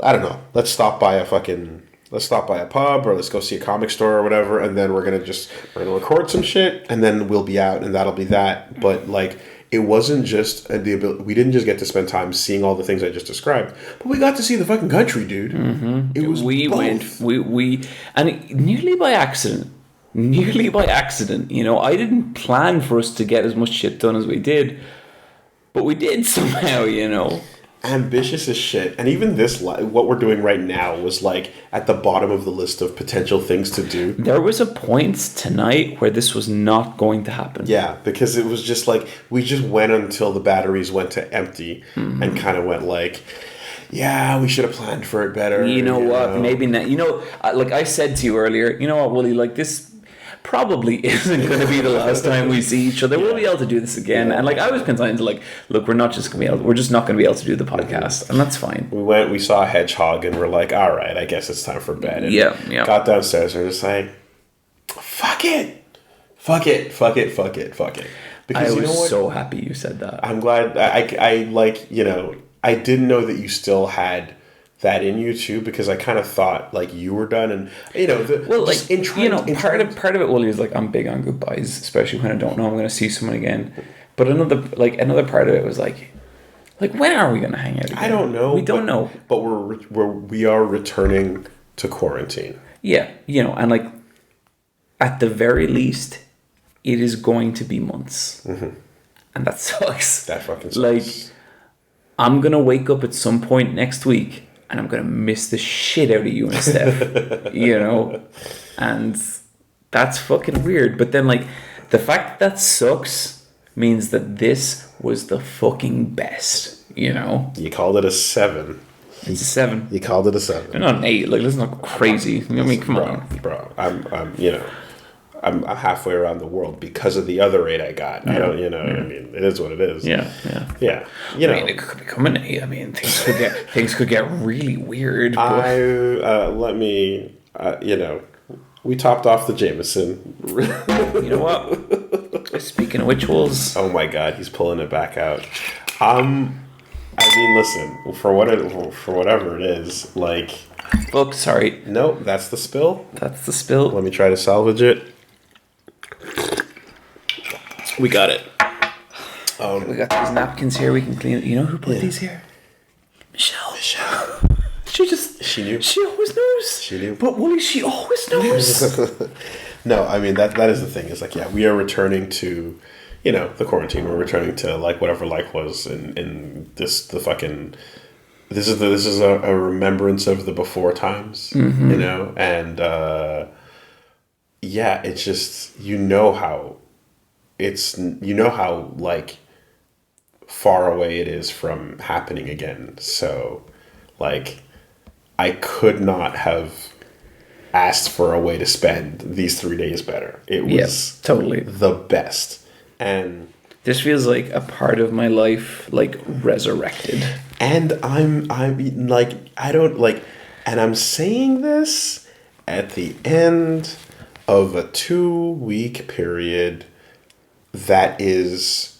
I don't know, let's stop by a pub, or let's go see a comic store or whatever, and then we're going to record some shit, and then we'll be out, and that'll be that. But, like, it wasn't just the ability, we didn't just get to spend time seeing all the things I just described, but we got to see the fucking country, dude. Mm-hmm. It was and nearly by accident. You know, I didn't plan for us to get as much shit done as we did, but we did somehow, you know. Ambitious as shit. And even this, what we're doing right now was like at the bottom of the list of potential things to do. There was a point tonight where this was not going to happen. Yeah, because it was just like, we just went until the batteries went to empty, and kind of went like, yeah, we should have planned for it better. You know what? Maybe not. You know, like I said to you earlier, you know what, Woolie, like this probably isn't going to be the last time we see each other. We'll be able to do this again. And like I was consigned to like, look, we're just not going to be able to do the podcast, and that's fine. We saw a hedgehog, and we're like, all right, I guess it's time for bed. And got downstairs, and we're just like, fuck it. Because I was so happy you said that. I'm glad. I like, you know, I didn't know that you still had that in you too, because I kind of thought like you were done, and you know, part of it, Woolie, is like I'm big on goodbyes, especially when I don't know I'm going to see someone again. But another part of it was like when are we going to hang out again? I don't know. We don't know. But we are returning to quarantine. Yeah, you know, and like at the very least, it is going to be months, and that sucks. That fucking sucks. Like, I'm gonna wake up at some point next week, and I'm going to miss the shit out of you and Steph, you know? And that's fucking weird. But then, like, the fact that sucks means that this was the fucking best, You know, You called it a 7. it's a 7. You called it a 7. Not an 8. Like, let's not go crazy. I mean, come on, bro. I'm halfway around the world because of the other 8 I got. Yeah. I don't, I mean, it is what it is. Yeah. Yeah. I mean, it could become an 8. I mean, things could get really weird. Let me, we topped off the Jameson. You know what? Speaking of rituals, oh my God, he's pulling it back out. I mean, listen, for whatever it is, like. Look, sorry. Nope, that's the spill. That's the spill. Let me try to salvage it. We got it. We got these napkins here. We can clean it. You know who put these here? Michelle. She knew. She always knows. She knew. But Woolie, she always knows. No, I mean that is the thing. It's like, yeah, we are returning to, the quarantine. We're returning to like whatever life was in this is a remembrance of the before times, and yeah, it's just how like far away it is from happening again. So like I could not have asked for a way to spend these 3 days better. It was totally the best. And this feels like a part of my life like resurrected. And I'm like, I don't like, and I'm saying this at the end of a 2-week period that is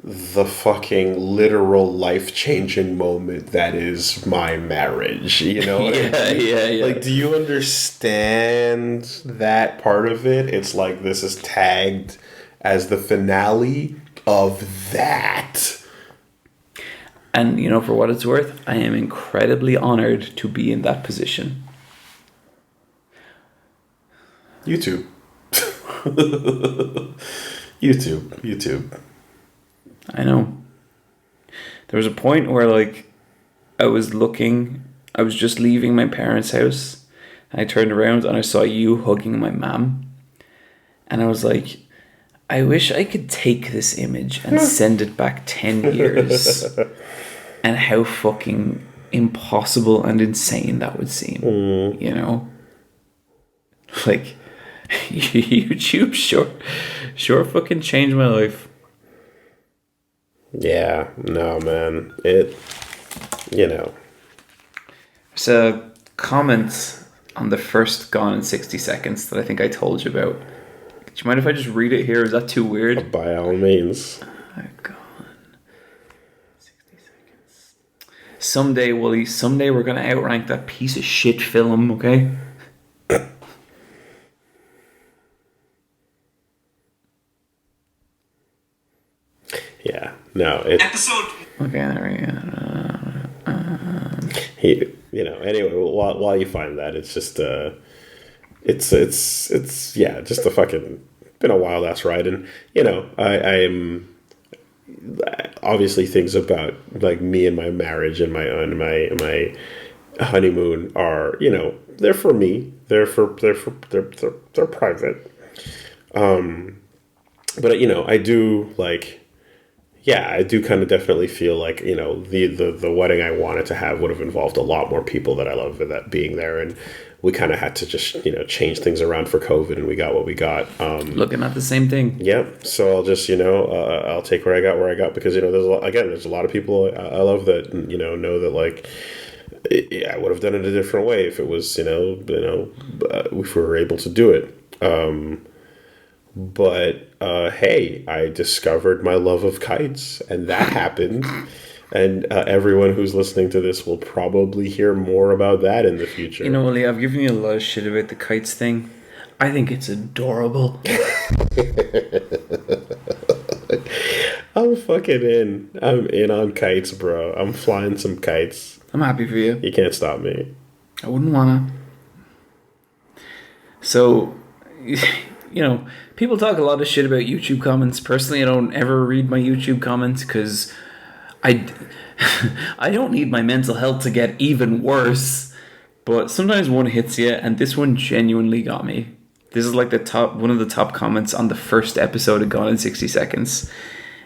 the fucking literal life-changing moment that is my marriage, you know what I mean? Yeah. Like, do you understand that part of it? It's like this is tagged as the finale of that. And, for what it's worth, I am incredibly honored to be in that position. YouTube. YouTube. I know. There was a point where, like, I was just leaving my parents' house, and I turned around and I saw you hugging my mom. And I was like, I wish I could take this image and send it back 10 years. And how fucking impossible and insane that would seem, Like, YouTube sure fucking changed my life. Yeah, no, man. There's a comment on the first Gone in 60 Seconds that I think I told you about. Do you mind if I just read it here? Is that too weird? By all means. Gone 60 Seconds. Someday, Woolie, we're going to outrank that piece of shit film, okay? Yeah, no, it. Episode. Okay, there we go. Anyway, while you find that, it's just it's yeah, just a fucking been a wild ass ride, and I'm obviously things about like me and my marriage and my honeymoon are they're for me, they're private, but I do like. Yeah, I do kind of definitely feel like, the wedding I wanted to have would have involved a lot more people that I love that being there. And we kind of had to just, change things around for COVID, and we got what we got. Looking at the same thing. Yep. So I'll just, I'll take where I got because, there's a lot of people I love that, know that like, I would have done it a different way if it was, if we were able to do it. But hey, I discovered my love of kites, and that happened. And everyone who's listening to this will probably hear more about that in the future. Willie, I've given you a lot of shit about the kites thing. I think it's adorable. I'm fucking in. I'm in on kites, bro. I'm flying some kites. I'm happy for you. You can't stop me. I wouldn't wanna. So... people talk a lot of shit about YouTube comments. Personally, I don't ever read my YouTube comments because I don't need my mental health to get even worse. But sometimes one hits you, and this one genuinely got me. This is like one of the top comments on the first episode of Gone in 60 Seconds.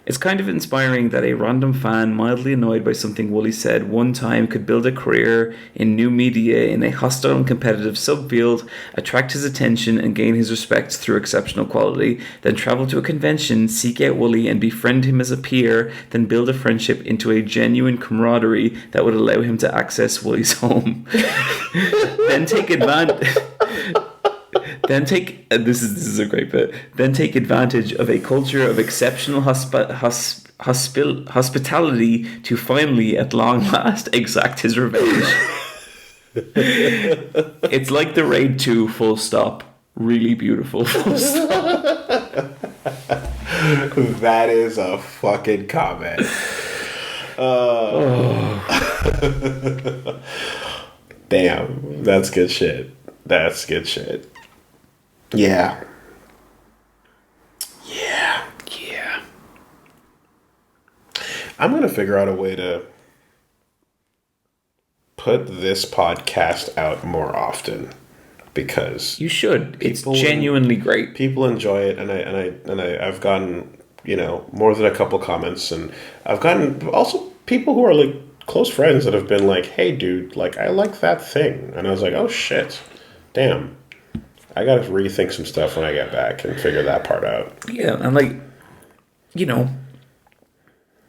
It's kind of inspiring that a random fan, mildly annoyed by something Woolie said one time, could build a career in new media in a hostile and competitive subfield, attract his attention and gain his respect through exceptional quality, then travel to a convention, seek out Woolie and befriend him as a peer, then build a friendship into a genuine camaraderie that would allow him to access Woolie's home. Then take advantage... this is a great bit. Then take advantage of a culture of exceptional hospitality to finally, at long last, exact his revenge. It's like the Raid 2, full stop. Really beautiful, full stop. That is a fucking comment. Damn, that's good shit. That's good shit. Yeah. Yeah. Yeah. I'm going to figure out a way to put this podcast out more often because you should. It's genuinely great. People enjoy it, and I've gotten, more than a couple comments, and I've gotten also people who are like close friends that have been like, "Hey, dude, like I like that thing," and I was like, "Oh shit, damn." I gotta rethink some stuff when I get back and figure that part out. Yeah, and like,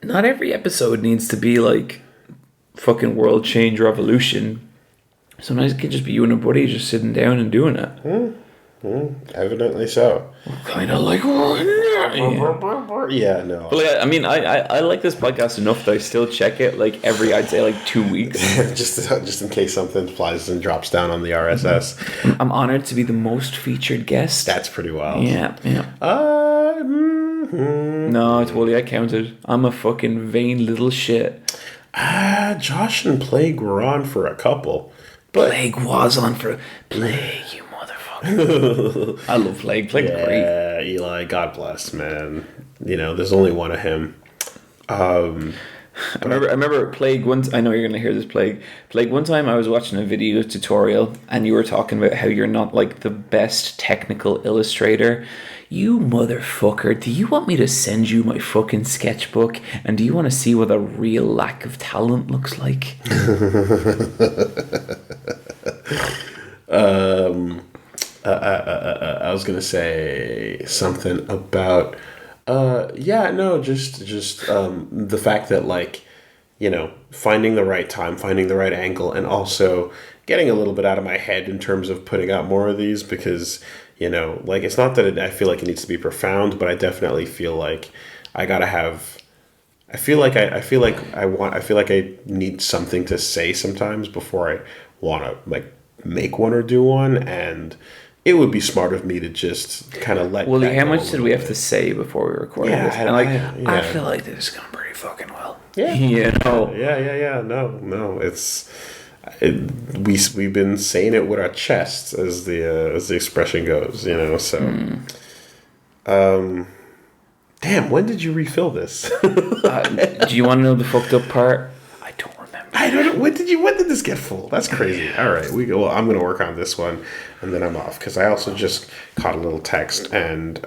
not every episode needs to be like fucking world change revolution. Sometimes it can just be you and a buddy just sitting down and doing it. Evidently so. Kind of like... Yeah, no. But like, I mean, I like this podcast enough that I still check it like every, I'd say like 2 weeks. just in case something flies and drops down on the RSS. I'm honored to be the most featured guest. That's pretty wild. Yeah. No, it's Woolie, I counted. I'm a fucking vain little shit. Josh and Plague were on for a couple. But Plague was on for... Plague, you motherfucker. I love Plague. Plague great. Yeah, Eli, God bless, man. There's only one of him. I remember Plague once. I know you're gonna hear this, Plague. Plague, one time I was watching a video tutorial and you were talking about how you're not like the best technical illustrator. You motherfucker, do you want me to send you my fucking sketchbook? And do you want to see what a real lack of talent looks like? I was gonna say something about just the fact that finding the right time, finding the right angle, and also getting a little bit out of my head in terms of putting out more of these because it's not that I feel like it needs to be profound, but I definitely feel like I gotta have. I feel like I need something to say sometimes before I want to make one or do one, and it would be smart of me to just kind of let. Well, how much did we have to say before we recorded this? And I feel like this is going pretty fucking well. Yeah. Yeah. No. We've been saying it with our chests, as the expression goes. So. Damn, when did you refill this? Do you want to know the fucked up part? I don't remember. I don't know. When did this get full? That's crazy. All right, I'm going to work on this one, and then I'm off because I also just caught a little text, and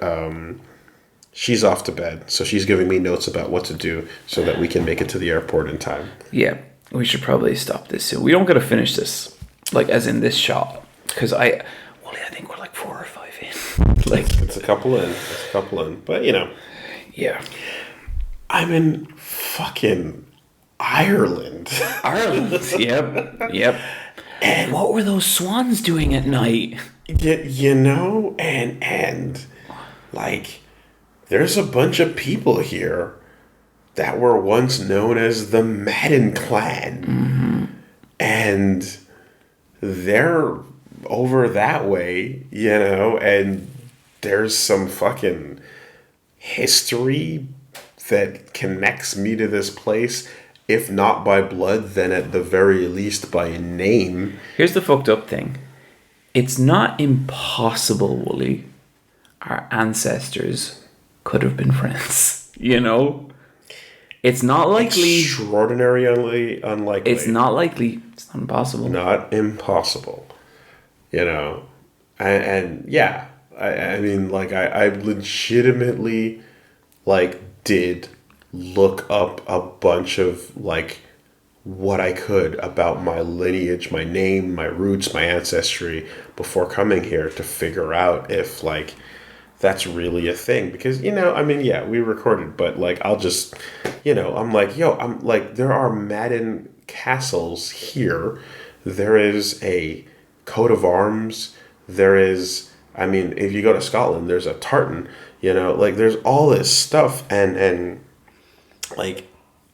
she's off to bed, so she's giving me notes about what to do so that we can make it to the airport in time. Yeah, we should probably stop this soon. We don't got to finish this, as in this shot, because I think we're like 4 or 5 in. It's a couple in, but Yeah. I'm in fucking Ireland. Yep. And what were those swans doing at night? And there's a bunch of people here that were once known as the Madden Clan. Mm-hmm. And they're over that way, and there's some fucking history that connects me to this place, if not by blood, then at the very least by name. Here's the fucked up thing. It's not impossible, Woolie. Our ancestors could have been friends. It's not likely. Extraordinarily unlikely. It's not likely. It's not impossible. Not impossible. And yeah. I mean, I legitimately, did look up a bunch of like what I could about my lineage, my name, my roots, my ancestry before coming here to figure out if like that's really a thing. Because, I mean, yeah, we recorded, but like I'll just, I'm like, I'm like, there are Madden castles here. There is a coat of arms. There is, I mean, if you go to Scotland, there's a tartan, like there's all this stuff and like,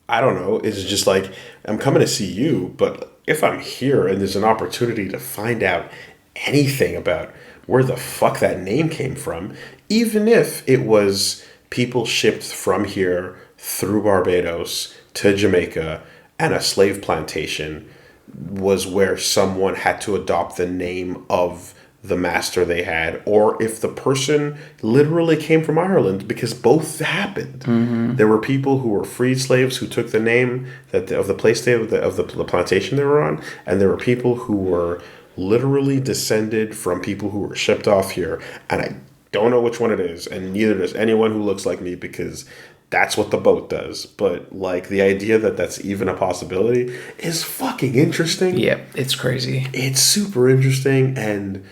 I don't know. It's just like, I'm coming to see you, but if I'm here and there's an opportunity to find out anything about where the fuck that name came from, even if it was people shipped from here through Barbados to Jamaica and a slave plantation was where someone had to adopt the name of the master they had, or if the person literally came from Ireland, because both happened. Mm-hmm. There were people who were freed slaves who took the name of the place of the plantation they were on, and there were people who were literally descended from people who were shipped off here, and I don't know which one it is, and neither does anyone who looks like me, because that's what the boat does. But like the idea that that's even a possibility is fucking interesting. Yeah, it's crazy. It's super interesting, and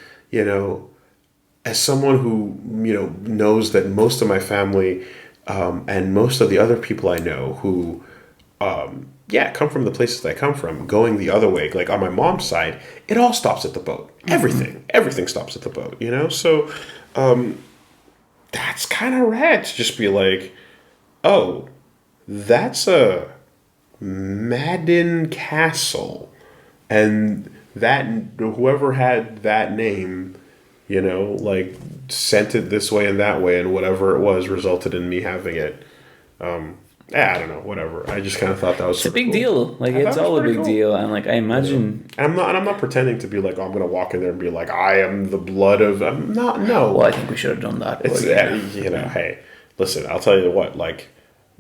as someone who knows that most of my family and most of the other people I know who come from the places that I come from, going the other way, like on my mom's side, it all stops at the boat. Everything stops at the boat, so that's kind of rad to just be like, oh, that's a Madden castle, and that whoever had that name, like sent it this way and that way, and whatever it was resulted in me having it. I don't know, whatever. I just kind of thought that was a big deal. Like, it's all a big deal, and like I imagine. And I'm not pretending to be like, oh, I'm gonna walk in there and be like, I am the blood of. I'm not. No. Well, I think we should have done that. It's hey, listen. I'll tell you what. Like,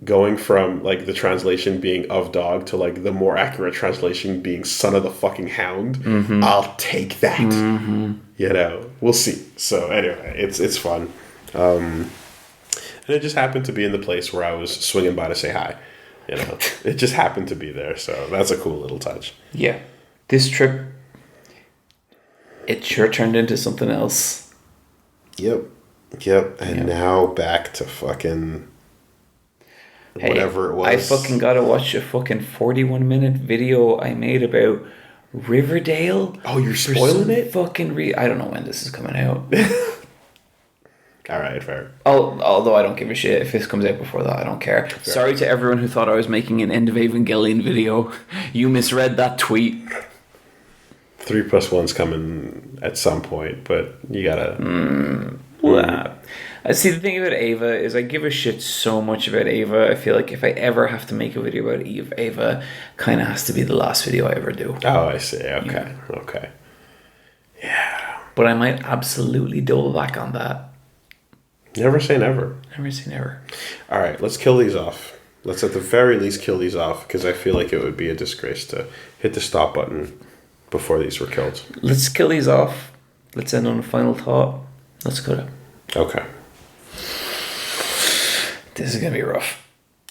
going from like the translation being of dog to like the more accurate translation being son of the fucking hound, mm-hmm. I'll take that. Mm-hmm. We'll see. So anyway, it's fun. And it just happened to be in the place where I was swinging by to say hi. It just happened to be there. So that's a cool little touch. Yeah. This trip, it sure turned into something else. Yep. And now back to fucking whatever it was. I fucking gotta watch a fucking 41-minute video I made about Riverdale. Oh, you're spoiling it? I don't know when this is coming out. All right, fair. Although I don't give a shit if this comes out before that, I don't care. Fair. Sorry to everyone who thought I was making an End of Evangelion video. You misread that tweet. 3+1's coming at some point, but you gotta. I see. The thing about Ava is I give a shit so much about Ava. I feel like if I ever have to make a video about Ava, kind of has to be the last video I ever do. Oh, I see. Okay. Yeah. But I might absolutely double back on that. Never say never. Never say never. All right, let's kill these off. Let's at the very least kill these off, because I feel like it would be a disgrace to hit the stop button before these were killed. Let's kill these off. Let's end on a final thought. Let's go to. Okay. This is gonna be rough.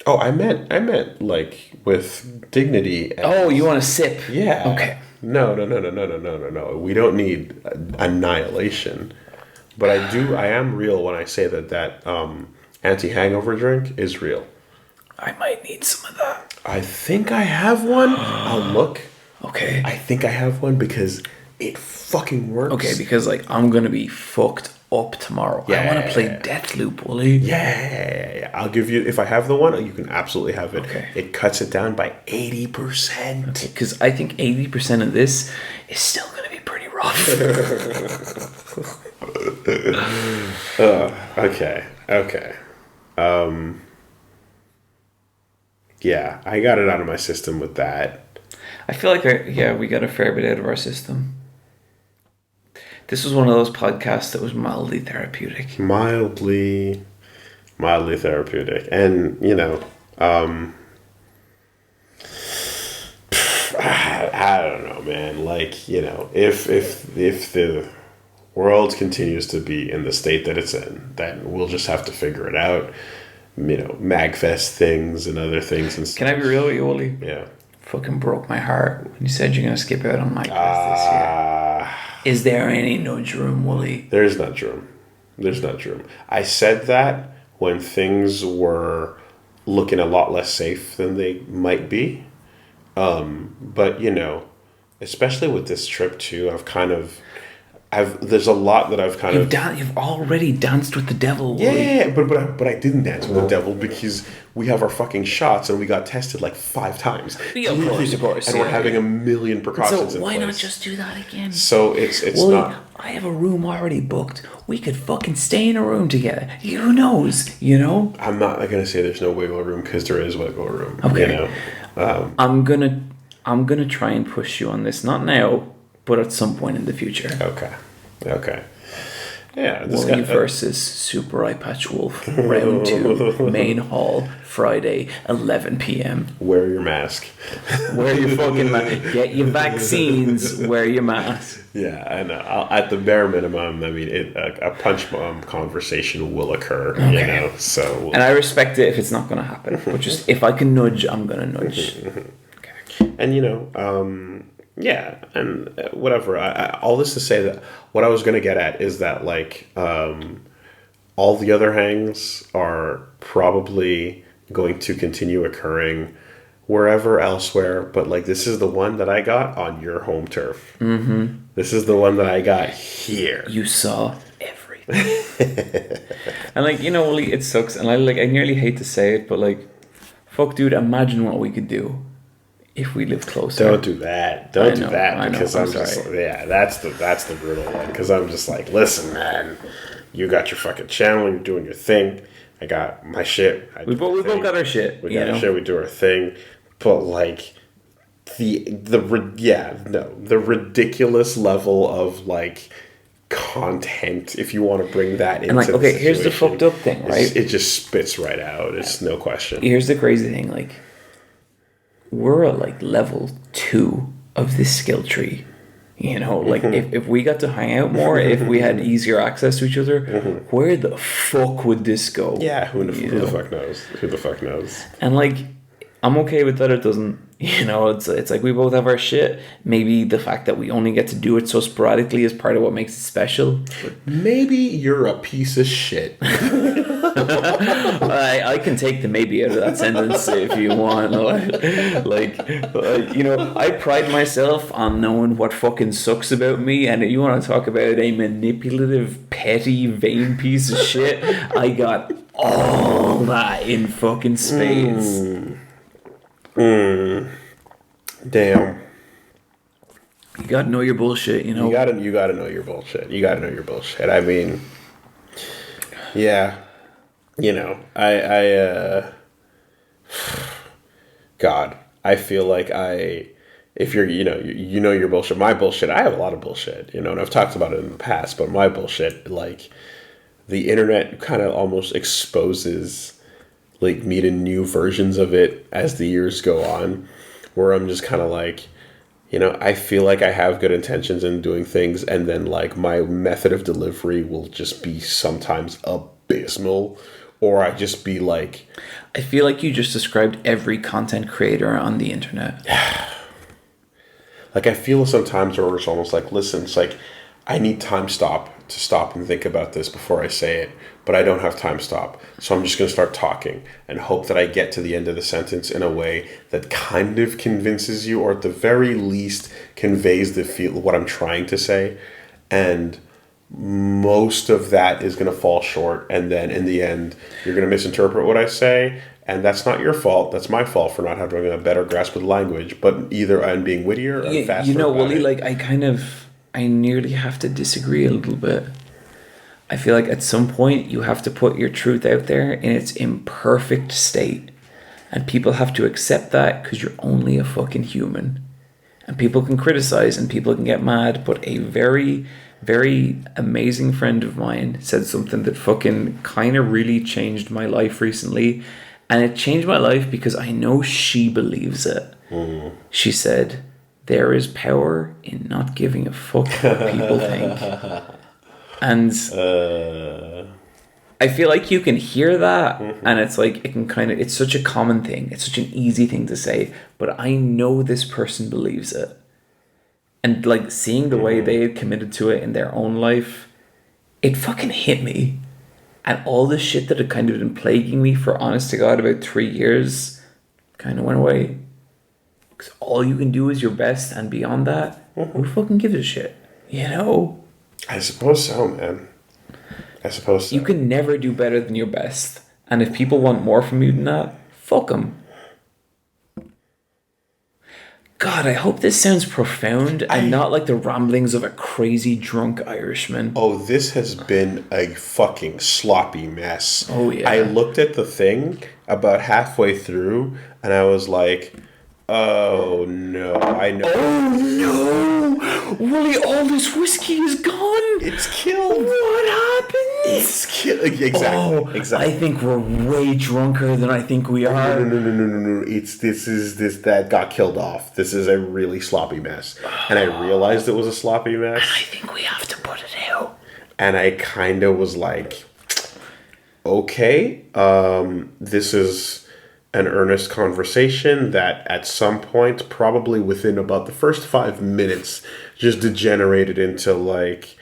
Oh, I meant like with dignity. And you want to sip? Yeah. Okay. No. We don't need annihilation. But I am real when I say that anti-hangover drink is real. I might need some of that. I think I have one. I'll look. Okay. I think I have one because it fucking works. Okay, because like I'm going to be fucked up tomorrow. Yeah. I want to play Deathloop, Woolie. Yeah. I'll give you, if I have the one, you can absolutely have it. Okay. It cuts it down by 80%. Okay, because I think 80% of this is still going to be pretty rough. Okay. Yeah, I got it out of my system with that. I feel like we got a fair bit out of our system. This was one of those podcasts that was mildly therapeutic. Mildly therapeutic. And, I don't know, man. Like, if the world continues to be in the state that it's in, then we'll just have to figure it out. MagFest things and other things and stuff. Can I be real with you, Woolie? Yeah. Fucking broke my heart when you said you're gonna skip out on MagFest this year. Is there any nudge room, Woolie? There's nudge room. There's nudge room. I said that when things were looking a lot less safe than they might be. But especially with this trip too, there's a lot that I've kind of... You've already danced with the devil, Woolie. Yeah, but I didn't dance with the devil because we have our fucking shots and we got tested like 5 times. Yeah, of course. And we're having a million precautions so why in place. not just do that again? So it's Woolie, not... I have a room already booked. We could fucking stay in a room together. Who knows, I'm not going to say there's no wiggle room because there is wiggle room. Okay. I'm gonna try and push you on this. Not now, but at some point in the future. Okay. Yeah. WoolieVersus Super Eyepatch Wolf Round 2 Main Hall Friday 11 p.m. Wear your mask. Wear your fucking mask. Get your vaccines. Wear your mask. Yeah, and at the bare minimum, I mean, a punch conversation will occur. Okay. So. And I respect it if it's not going to happen. But just if I can nudge, I'm going to nudge. Okay. And yeah, and whatever. All this to say that what I was going to get at is that all the other hangs are probably going to continue occurring wherever elsewhere, but this is the one that I got on your home turf. Mm-hmm. This is the one that I got here. You saw everything. And Woolie, it sucks, and I nearly hate to say it, but fuck, dude, imagine what we could do if we live closer. Don't do that. Don't do that because I'm sorry. just that's the brutal one because I'm just listen, man, you got your fucking channel, you're doing your thing. I got my shit. We both got our shit. We got our shit. We do our thing, but the ridiculous level of content, if you want to bring that into the here's the fucked up thing, right? It just spits right out. It's no question. Here's the crazy thing, we're at level 2 of this skill tree. If we got to hang out more, if we had easier access to each other, where the fuck would this go? Yeah, who the fuck knows? Who the fuck knows? And I'm okay with that. It doesn't, it's we both have our shit. Maybe the fact that we only get to do it so sporadically is part of what makes it special. Maybe you're a piece of shit. I can take the maybe out of that sentence if you want. I pride myself on knowing what fucking sucks about me, and if you want to talk about a manipulative, petty, vain piece of shit, I got all that in fucking spades. Damn. You gotta know your bullshit, You gotta know your bullshit. You gotta know your bullshit. I mean, yeah. God, I feel if you're, you know your bullshit, my bullshit, I have a lot of bullshit, and I've talked about it in the past, but my bullshit, the internet kind of almost exposes, me to new versions of it as the years go on, where I'm just kind of I feel I have good intentions in doing things, and then my method of delivery will just be sometimes abysmal, or I just be I feel you just described every content creator on the internet. I feel sometimes where it's almost listen, it's I need time to stop and think about this before I say it, but I don't have time stop. So I'm just going to start talking and hope that I get to the end of the sentence in a way that kind of convinces you, or at the very least conveys what I'm trying to say. And most of that is going to fall short, and then in the end you're going to misinterpret what I say, and that's not your fault, that's my fault for not having a better grasp of the language, but either I'm being wittier or faster. Woolie, I nearly have to disagree a little bit. I feel at some point you have to put your truth out there in its imperfect state, and people have to accept that because you're only a fucking human, and people can criticize and people can get mad, but a very, very amazing friend of mine said something that fucking kind of really changed my life recently, and it changed my life because I know she believes it. She said, there is power in not giving a fuck what people think. And I feel like you can hear that, and it's like it can kind of. It's such a common thing. It's such an easy thing to say, but I know this person believes it, and like seeing the way they had committed to it in their own life, it fucking hit me, and all the shit that had kind of been plaguing me for honest to God about 3 years, kind of went away. Because all you can do is your best, and beyond that, who fucking gives a shit? You know. I suppose so, man. I suppose so. You can never do better than your best. And if people want more from you than that, fuck them. God, I hope this sounds profound and not like the ramblings of a crazy drunk Irishman. Oh, this has been a fucking sloppy mess. Oh, yeah. I looked at the thing about halfway through and I was like, oh no, I know. Oh no! Woolie, all this whiskey is gone! It's killed! What happened? It's killed. Exactly. Oh, exactly. I think we're way drunker than I think we are. No. That got killed off. This is a really sloppy mess. And I realized it was a sloppy mess. I think we have to put it out. And I kind of was like, okay, this is an earnest conversation that at some point, probably within about the first 5 minutes, just degenerated into like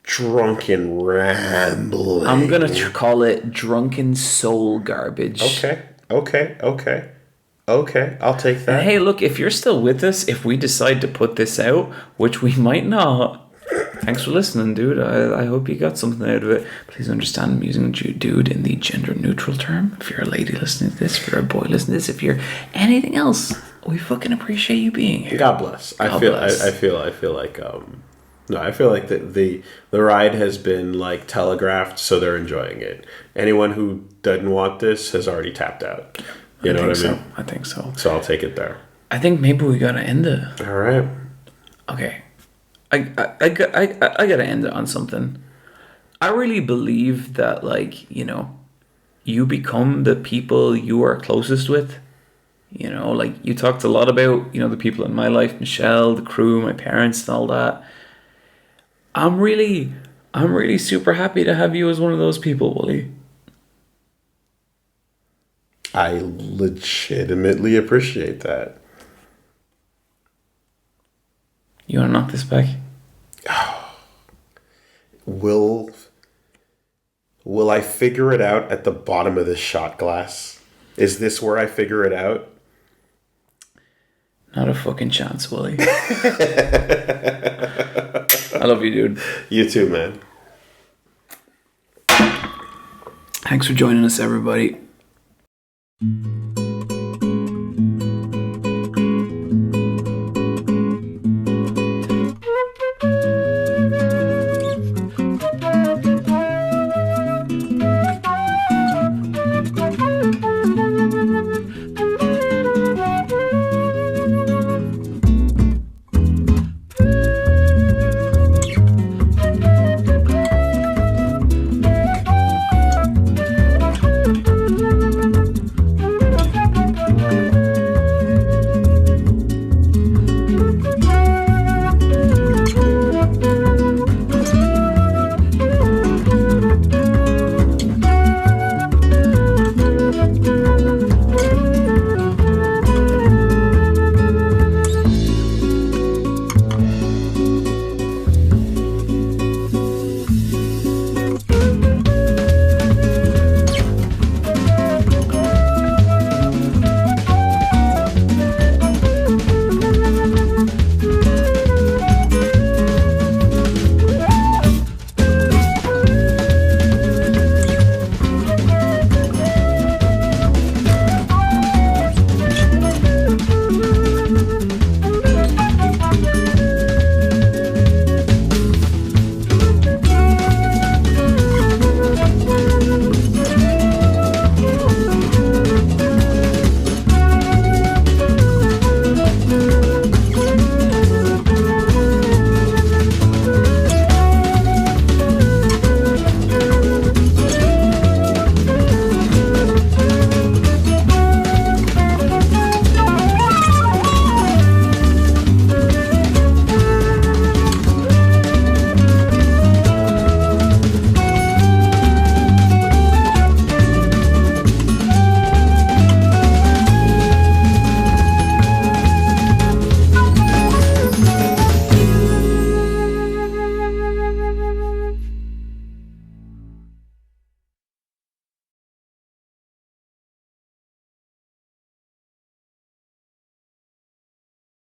drunken rambling. I'm going to call it drunken soul garbage. Okay. I'll take that. And hey, look, if you're still with us, if we decide to put this out, which we might not, thanks for listening, dude. I hope you got something out of it. Please understand I'm using dude in the gender neutral term. If you're a lady listening to this, if you're a boy listening to this, if you're anything else, we fucking appreciate you being here. God bless. I feel like the ride has been like telegraphed, so they're enjoying it. Anyone who doesn't want this has already tapped out. You know what I mean? I think so. So I'll take it there. I think maybe we gotta end it. All right. Okay. I gotta end it on something. I really believe that, like, you know, you become the people you are closest with. You know, like, you talked a lot about, you know, the people in my life, Michelle, the crew, my parents, and all that. I'm really super happy to have you as one of those people, Woolie. I legitimately appreciate that. You want to knock this back? Will I figure it out at the bottom of this shot glass? Is this where I figure it out? Not a fucking chance, Woolie. I love you, dude. You too, man. Thanks for joining us, everybody.